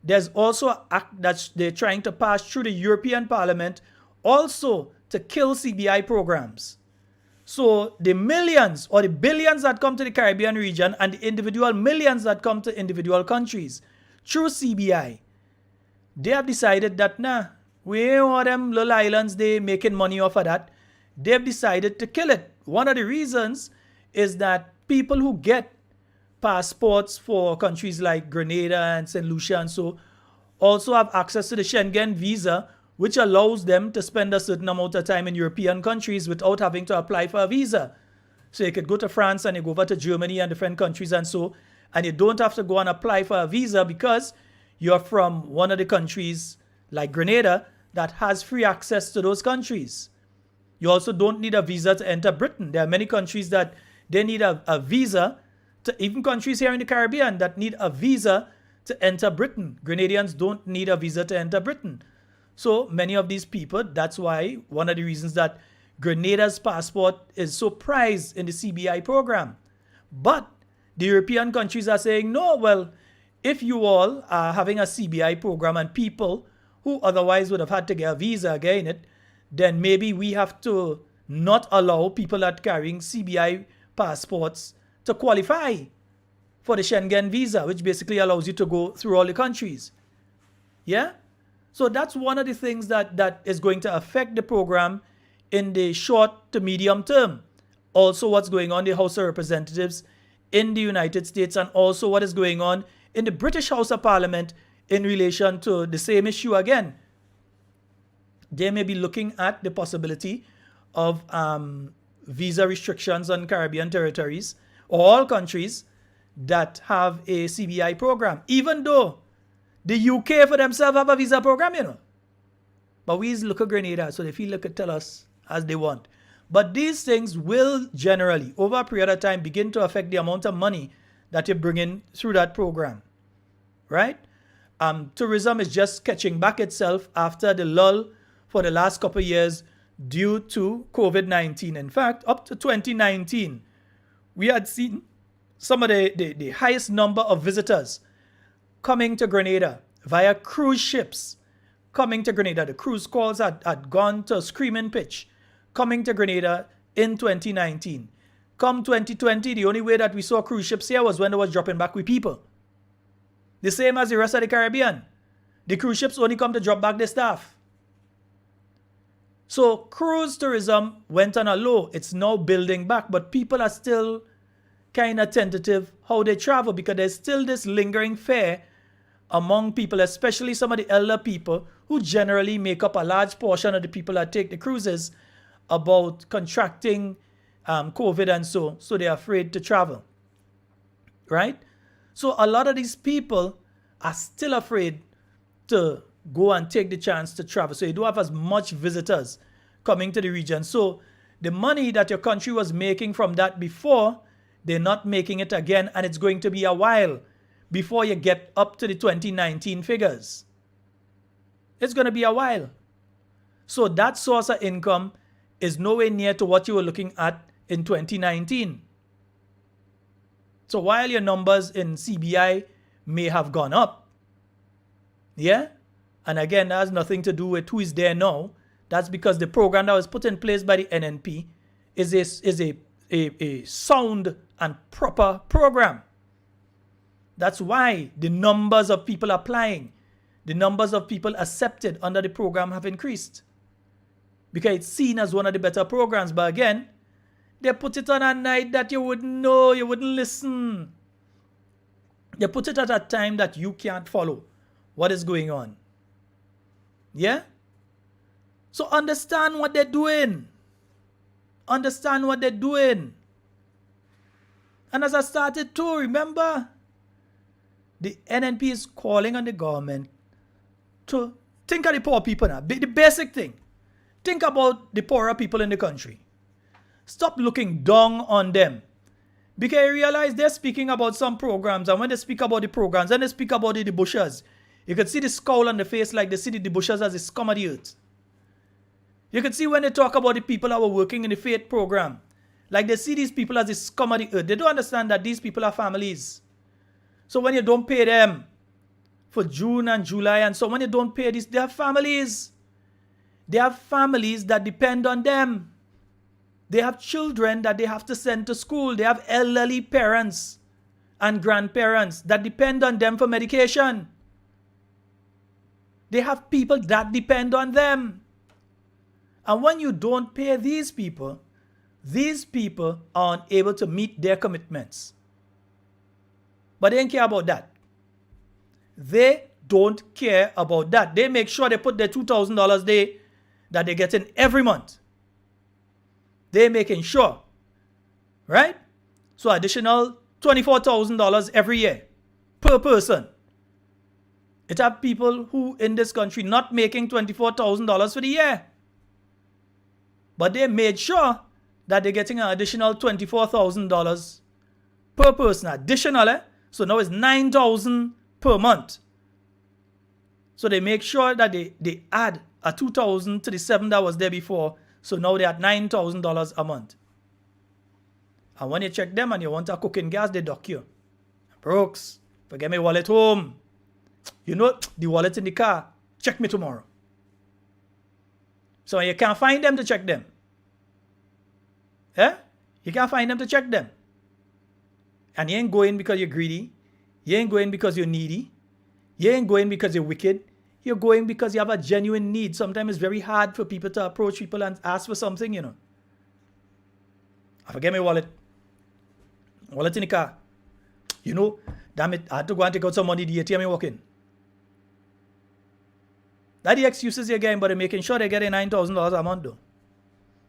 there's also an act that they're trying to pass through the European Parliament also to kill CBI programs. So the millions or the billions that come to the Caribbean region and the individual millions that come to individual countries through CBI, they have decided that, we ain't want them little islands, they making money off of that. They've decided to kill it. One of the reasons is that people who get passports for countries like Grenada and St. Lucia and so also have access to the Schengen visa, which allows them to spend a certain amount of time in European countries without having to apply for a visa. So you could go to France and you go over to Germany and different countries and so, and you don't have to go and apply for a visa because you're from one of the countries like Grenada that has free access to those countries. You also don't need a visa to enter Britain. There are many countries that they need a visa, even countries here in the Caribbean that need a visa to enter Britain. Grenadians don't need a visa to enter Britain. So many of these people, that's why one of the reasons that Grenada's passport is so prized in the CBI program. But The European countries are saying, no, well, if you all are having a CBI program and people who otherwise would have had to get a visa again it, then maybe we have to not allow people that carrying CBI passports to qualify for the Schengen visa, which basically allows you to go through all the countries. Yeah? So that's one of the things that is going to affect the program in the short to medium term. Also what's going on in the House of Representatives in the United States, and also what is going on in the British House of Parliament in relation to the same issue again. They may be looking at the possibility of visa restrictions on Caribbean territories or all countries that have a CBI program, even though the UK for themselves have a visa program, you know. But we look at Grenada, so they feel they could tell us as they want. But these things will generally, over a period of time, begin to affect the amount of money that you bring in through that program, right? Tourism is just catching back itself after the lull for the last couple of years due to COVID-19. In fact, up to 2019, we had seen some of the highest number of visitors coming to Grenada via cruise ships, coming to Grenada. The cruise calls had gone to a screaming pitch, coming to Grenada in 2019. Come 2020, the only way that we saw cruise ships here was when they was dropping back with people. The same as the rest of the Caribbean. The cruise ships only come to drop back the staff. So cruise tourism went on a low. It's now building back, but people are still kind of tentative how they travel because there's still this lingering fear among people, especially some of the elder people who generally make up a large portion of the people that take the cruises, about contracting COVID and so they're afraid to travel, right? So a lot of these people are still afraid to go and take the chance to travel. So you don't have as much visitors coming to the region. So the money that your country was making from that before, they're not making it again, and it's going to be a while before you get up to the 2019 figures. It's going to be a while. So that source of income is nowhere near to what you were looking at in 2019. So while your numbers in CBI may have gone up, yeah, and again, that has nothing to do with who is there now. That's because the program that was put in place by the NNP is a sound and proper program. That's why the numbers of people applying, the numbers of people accepted under the program have increased. Because it's seen as one of the better programs. But again, they put it on a night that you wouldn't know, you wouldn't listen. They put it at a time that you can't follow what is going on. Yeah? So understand what they're doing. Understand what they're doing. And as I started to, remember, the NNP is calling on the government to think of the poor people now. The basic thing. Think about the poorer people in the country. Stop looking down on them. Because I realize they're speaking about some programs, and when they speak about the programs, and they speak about the bushers, you can see the scowl on the face like they see the bushers as the scum of the earth. You can see when they talk about the people that were working in the faith program, like they see these people as the scum of the earth. They don't understand that these people are families. So when you don't pay them for June and July, and so when you don't pay this, they have families. They have families that depend on them. They have children that they have to send to school. They have elderly parents and grandparents that depend on them for medication. They have people that depend on them. And when you don't pay these people are unable to meet their commitments. But they don't care about that. They don't care about that. They make sure they put their $2,000 day that they get in every month. They're making sure, right? So additional $24,000 every year per person. It have people who in this country not making $24,000 for the year. But they made sure that they're getting an additional $24,000 per person. Additional, so now it's $9,000 per month. So they make sure that they add a $2,000 to the $7,000 that was there before. So now they're at $9,000 a month. And when you check them and you want a cooking gas, they dock you. Brooks, forget my wallet home. You know, the wallet in the car, check me tomorrow. So you can't find them to check them. Yeah? You can't find them to check them. And you ain't going because you're greedy. You ain't going because you're needy. You ain't going because you're wicked. You're going because you have a genuine need. Sometimes it's very hard for people to approach people and ask for something, you know. I forget my wallet. Wallet in the car. You know, damn it, I had to go and take out some money. The ATM ain't working. That's the excuses you're getting, but they're making sure they're getting $9,000 a month, though.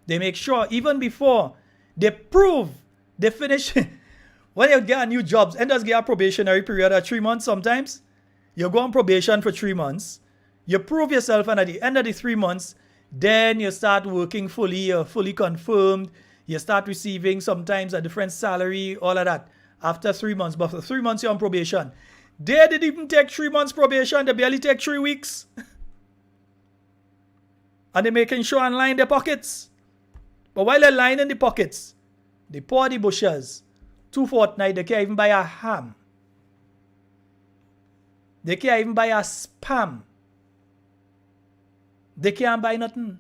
They make sure, even before they prove, they finish. When you get a new jobs, and does get a probationary period of 3 months sometimes. You go on probation for 3 months. You prove yourself, and at the end of the 3 months, then you start working fully, you're fully confirmed. You start receiving sometimes a different salary, all of that, after 3 months. But for 3 months, you're on probation. They didn't even take 3 months probation. They barely take 3 weeks. And they're making sure and line their pockets. But while they're lining the pockets, they pour the bushers. 2 fortnights, they can't even buy a ham. They can't even buy a spam. They can't buy nothing.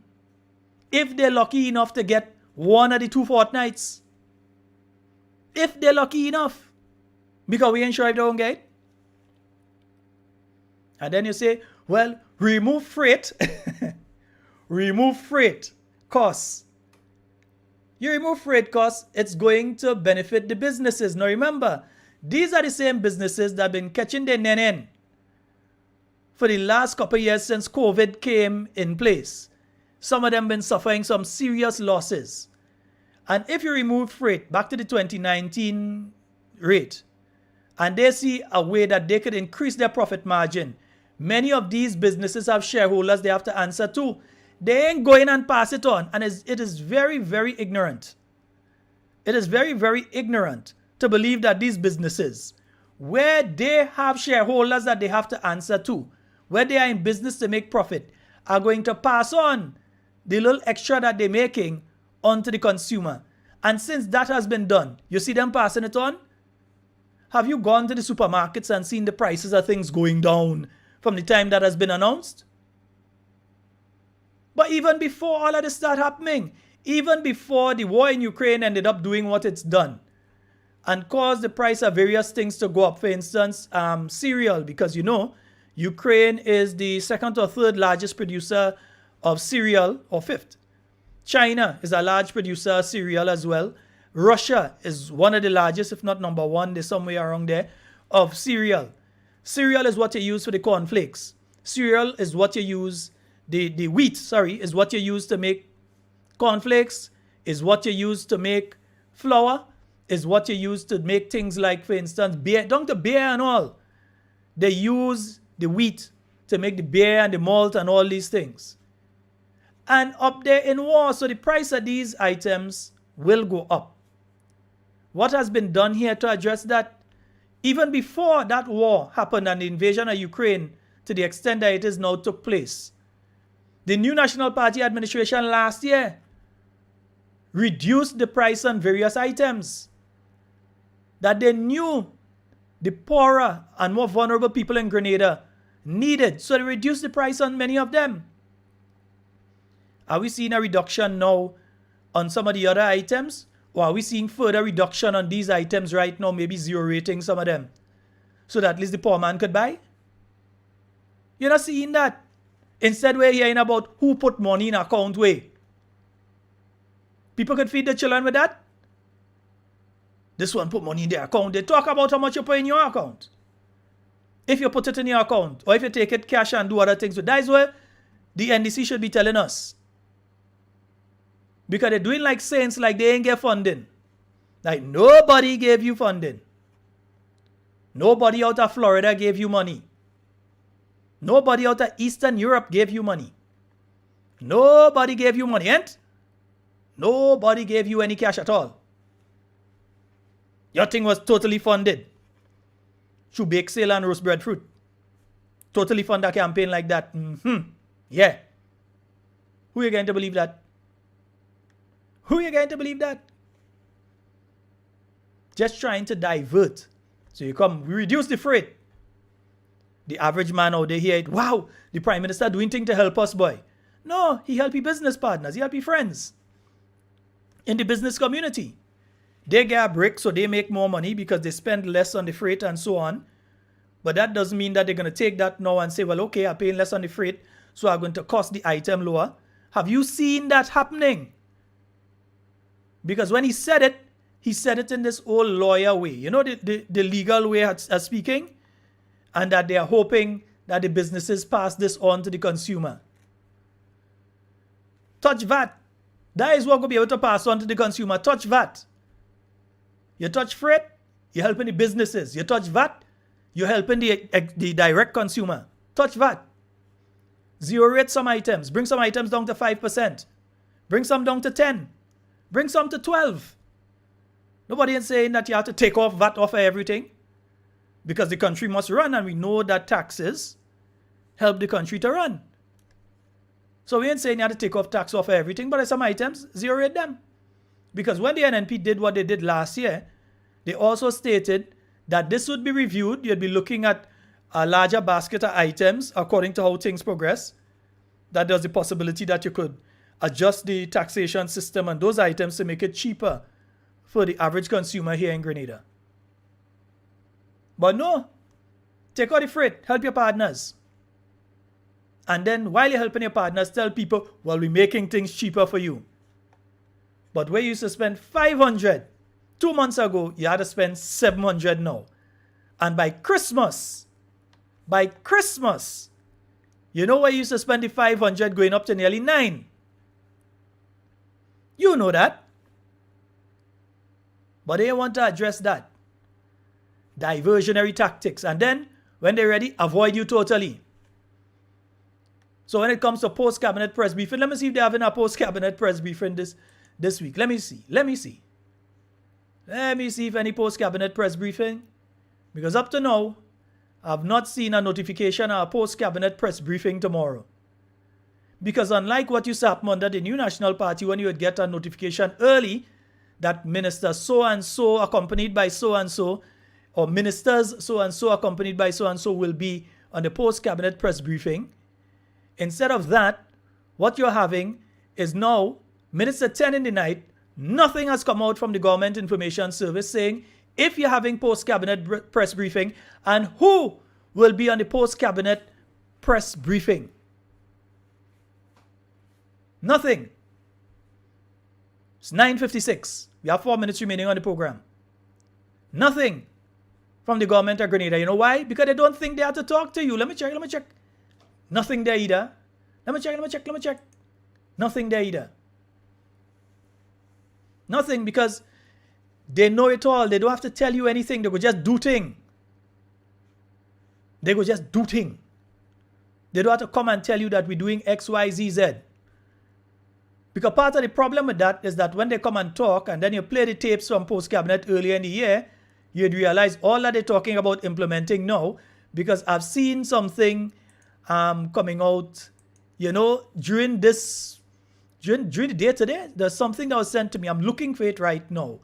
If they're lucky enough to get 1 of the 2 fortnights. If they're lucky enough. Because we ain't sure if they won't get it. And then you say, well, remove freight. Remove freight costs. You remove freight costs, it's going to benefit the businesses. Now remember, these are the same businesses that have been catching their nenen for the last couple of years since COVID came in place. Some of them have been suffering some serious losses. And if you remove freight back to the 2019 rate, and they see a way that they could increase their profit margin, many of these businesses have shareholders they have to answer to. They ain't going and pass it on. And it is very, very ignorant. It is very, very ignorant to believe that these businesses, where they have shareholders that they have to answer to, where they are in business to make profit, are going to pass on the little extra that they're making onto the consumer. And since that has been done, you see them passing it on? Have you gone to the supermarkets and seen the prices of things going down from the time that has been announced? But even before all of this started happening, even before the war in Ukraine ended up doing what it's done and caused the price of various things to go up, for instance, cereal, because you know, Ukraine is the 2nd or 3rd largest producer of cereal, or 5th. China is a large producer of cereal as well. Russia is one of the largest, if not number 1, there's somewhere around there, of cereal. Cereal is what you use for the cornflakes. Cereal is what you use, the wheat, is what you use to make cornflakes, is what you use to make flour, is what you use to make things like, for instance, beer, down to beer and all. They use the wheat to make the beer and the malt and all these things. And up there in war, so the price of these items will go up. What has been done here to address that? Even before that war happened and the invasion of Ukraine, to the extent that it is now took place, the new National Party administration last year reduced the price on various items that they knew the poorer and more vulnerable people in Grenada needed. So they reduced the price on many of them. Are we seeing a reduction now on some of the other items? Or are we seeing further reduction on these items right now, maybe 0 rating some of them, so that at least the poor man could buy? You're not seeing that. Instead, we're hearing about who put money in account way. People could feed the children with that. This one put money in their account. They talk about how much you put in your account. If you put it in your account, or if you take it cash and do other things with that, is where the NDC should be telling us. Because they're doing like saints, like they ain't get funding. Like nobody gave you funding. Nobody out of Florida gave you money. Nobody out of Eastern Europe gave you money. Nobody gave you money, ain't? Nobody gave you any cash at all. Your thing was totally funded. Through bake sale and roast bread fruit. Totally fund a campaign like that. Yeah. Who are you going to believe that? Who are you going to believe that? just trying to divert. So you come, we reduce the freight. The average man out there hear it, wow, the Prime Minister doing things to help us, boy. No, he help his business partners, he help his friends in the business community. They get a break, so they make more money because they spend less on the freight and so on. But that doesn't mean that they're going to take that now and say, well, okay, I'm paying less on the freight, so I'm going to cost the item lower. Have you seen that happening? Because when he said it in this old lawyer way. You know, the legal way of speaking? And that they are hoping that the businesses pass this on to the consumer. Touch VAT. That is what we'll be able to pass on to the consumer. Touch VAT. You touch freight, you're helping the businesses. You touch VAT, you're helping the direct consumer. Touch VAT. Zero rate some items. Bring some items down to 5%. Bring some down to 10. Bring some to 12. Nobody is saying that you have to take off VAT off of everything. Because the country must run, and we know that taxes help the country to run. So we ain't saying you have to take off tax off of everything, but some items, zero rate them. Because when the NNP did what they did last year, they also stated that this would be reviewed. You'd be looking at a larger basket of items according to how things progress. That there's the possibility that you could adjust the taxation system on those items to make it cheaper for the average consumer here in Grenada. But no, take out the freight, help your partners. And then while you're helping your partners, tell people, well, we're making things cheaper for you. But where you used to spend $500 2 months ago, you had to spend $700 now. And by Christmas, you know where you used to spend the $500 going up to nearly $900. You know that. But they want to address that. Diversionary tactics. And then, when they're ready, avoid you totally. So when it comes to post-cabinet press briefing, let me see if they're having a post-cabinet press briefing this week. Let me see if any post-cabinet press briefing. Because up to now, I've not seen a notification or a post-cabinet press briefing tomorrow. Because unlike what used to happen under the New National Party, when you would get a notification early that minister so-and-so accompanied by so-and-so, or ministers so-and-so accompanied by so-and-so will be on the post-cabinet press briefing. Instead of that, what you're having is now, minutes at 10 in the night, nothing has come out from the Government Information Service saying if you're having post-cabinet press briefing and who will be on the post-cabinet press briefing. Nothing. It's 9:56. We have 4 minutes remaining on the program. Nothing from the government of Grenada. You know why? Because they don't think they have to talk to you. Let me check. Nothing there either. Let me check. Nothing there either. Nothing, because they know it all. They don't have to tell you anything. They go just do thing. They don't have to come and tell you that we're doing X, Y, Z, Z. Because part of the problem with that is that when they come and talk and then you play the tapes from post-cabinet earlier in the year, you'd realize all that they're talking about implementing now, because I've seen something coming out, during the day today. There's something that was sent to me. I'm looking for it right now.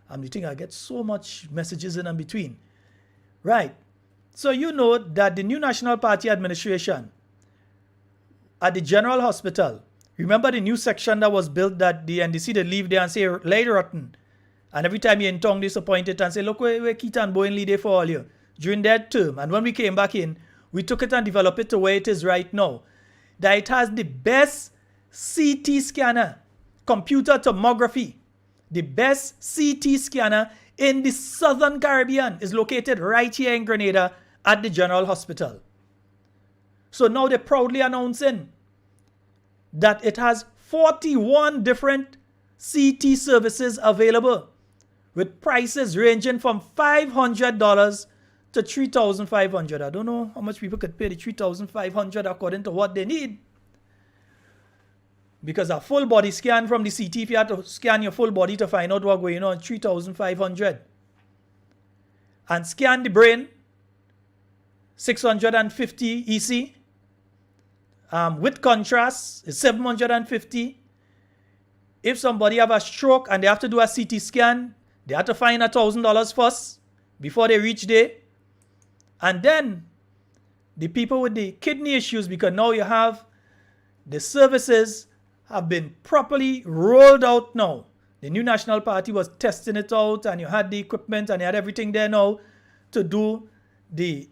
I'm thinking I get so much messages in between. Right. So you know that the New National Party administration at the General Hospital, remember the new section that was built that the NDC did leave there and say, lay rotten. And every time you're in tongue, disappoint it and say, look where Keaton Bowen lead for all you during that term. And when we came back in, we took it and developed it to where it is right now. That it has the best CT scanner, computer tomography. The best CT scanner in the Southern Caribbean is located right here in Grenada at the General Hospital. So now they're proudly announcing that it has 41 different CT services available with prices ranging from $500 to $3,500. I don't know how much people could pay the $3,500 according to what they need. Because a full body scan from the CT, if you have to scan your full body to find out what's going on, $3,500. And scan the brain, $650 EC. With contrast, is $750. If somebody have a stroke and they have to do a CT scan, They had to find $1,000 first before they reach there. And then the people with the kidney issues, because now you have the services have been properly rolled out now. The new National Party was testing it out, and you had the equipment and you had everything there now to do the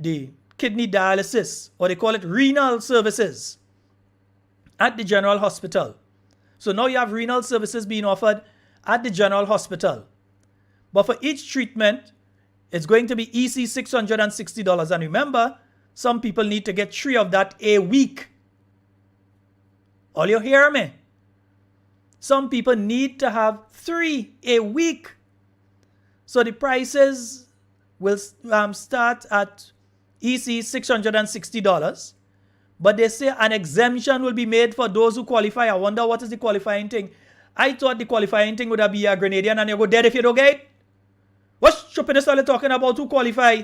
kidney dialysis, or they call it renal services, at the General Hospital. So now you have renal services being offered at the General Hospital. But for each treatment, it's going to be EC $660. And remember, some people need to get 3 of that a week. All you hear me? Some people need to have 3 a week. So the prices will start at EC $660. But they say an exemption will be made for those who qualify. I wonder what is the qualifying thing. I thought the qualifying thing would be a Grenadian and you go dead if you don't get it. What stupidness are you talking about who qualify?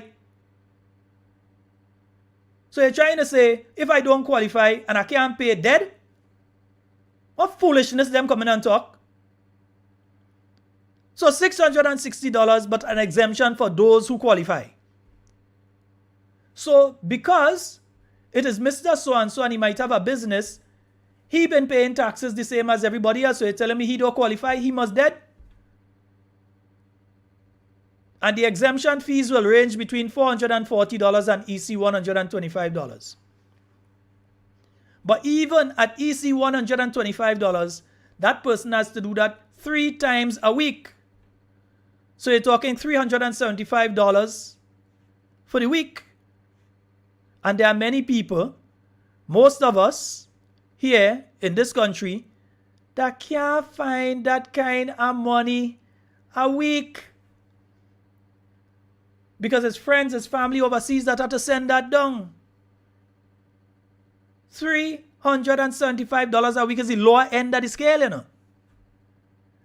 So you're trying to say, if I don't qualify and I can't pay dead? What foolishness them coming and talk? So $660, but an exemption for those who qualify. So because it is Mr. So-and-so and he might have a business, he been paying taxes the same as everybody else, so you're telling me he don't qualify, he must dead? And the exemption fees will range between $440 and EC $125. But even at EC $125, that person has to do that 3 times a week. So you're talking $375 for the week. And there are many people, most of us here in this country, that can't find that kind of money a week. Because his friends, his family overseas that have to send that down. $375 a week is the lower end of the scale, you know.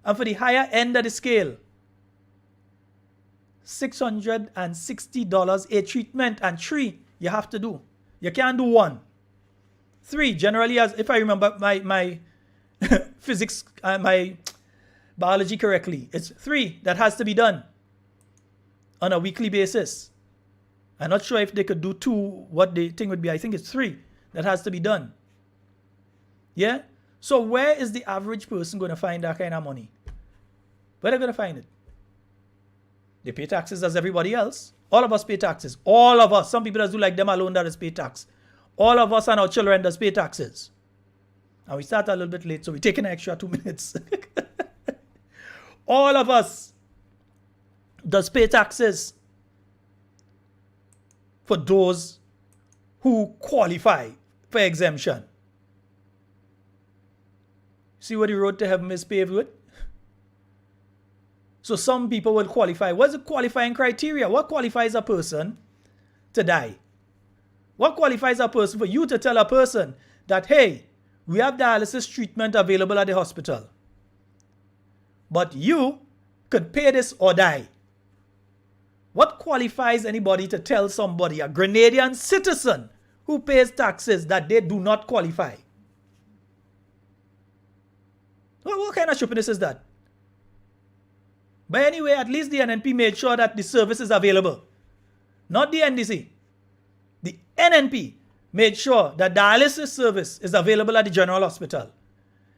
And for the higher end of the scale, $660 a treatment, and 3 you have to do. You can't do 1. 3 generally, as if I remember my physics, my biology correctly, it's 3 that has to be done on a weekly basis. I'm not sure if they could do 2, what the thing would be. I think it's 3 that has to be done. Yeah? So where is the average person going to find that kind of money? Where are they going to find it? They pay taxes as everybody else. All of us pay taxes. All of us. Some people that do like them alone that is pay tax. All of us and our children does pay taxes. And we start a little bit late, so we take an extra 2 minutes. All of us does pay taxes for those who qualify for exemption. See what the road to heaven is paved with? So some people will qualify. What's the qualifying criteria? What qualifies a person to die? What qualifies a person for you to tell a person that, hey, we have dialysis treatment available at the hospital, but you could pay this or die? What qualifies anybody to tell somebody, a Grenadian citizen who pays taxes, that they do not qualify? What kind of stupidness is that? But anyway, at least the NNP made sure that the service is available. Not the NDC. The NNP made sure that dialysis service is available at the General Hospital.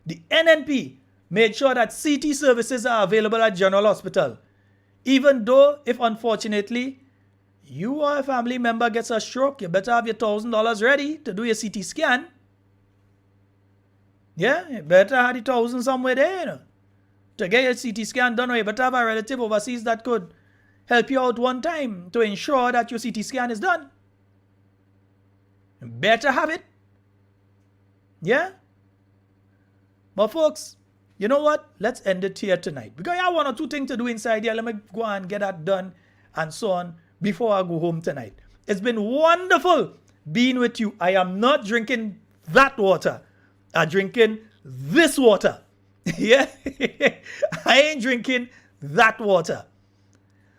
The NNP made sure that CT services are available at General Hospital. Even though, if unfortunately, you or a family member gets a stroke, you better have your $1,000 ready to do your CT scan. Yeah, you better have the 1,000 somewhere there, you know, to get your CT scan done. Or you better have a relative overseas that could help you out one time to ensure that your CT scan is done. You better have it. Yeah? But folks, you know what? Let's end it here tonight. Because I have 1 or 2 things to do inside here. Let me go and get that done and so on before I go home tonight. It's been wonderful being with you. I am not drinking that water. I'm drinking this water. Yeah? I ain't drinking that water.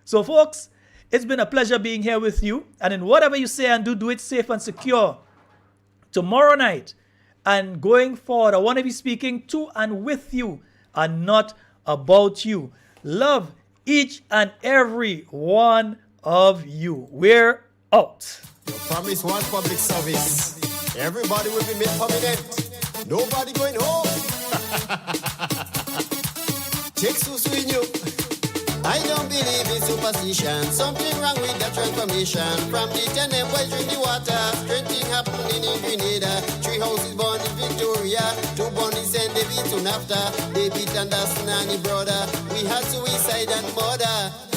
So folks, it's been a pleasure being here with you. And in whatever you say and do, do it safe and secure. Tomorrow night and going forward, I want to be speaking to and with you and not about you. Love each and every one of you. We're out. You promise one public service. Everybody will be made permanent. Nobody going home. Take in you. I don't believe in superstition. Something wrong with the transformation. From the 10 boys drink the water. Strange thing happening in Grenada. 3 houses born in Victoria. 2 born in St. David soon after. David Anderson and his brother. We had suicide and murder.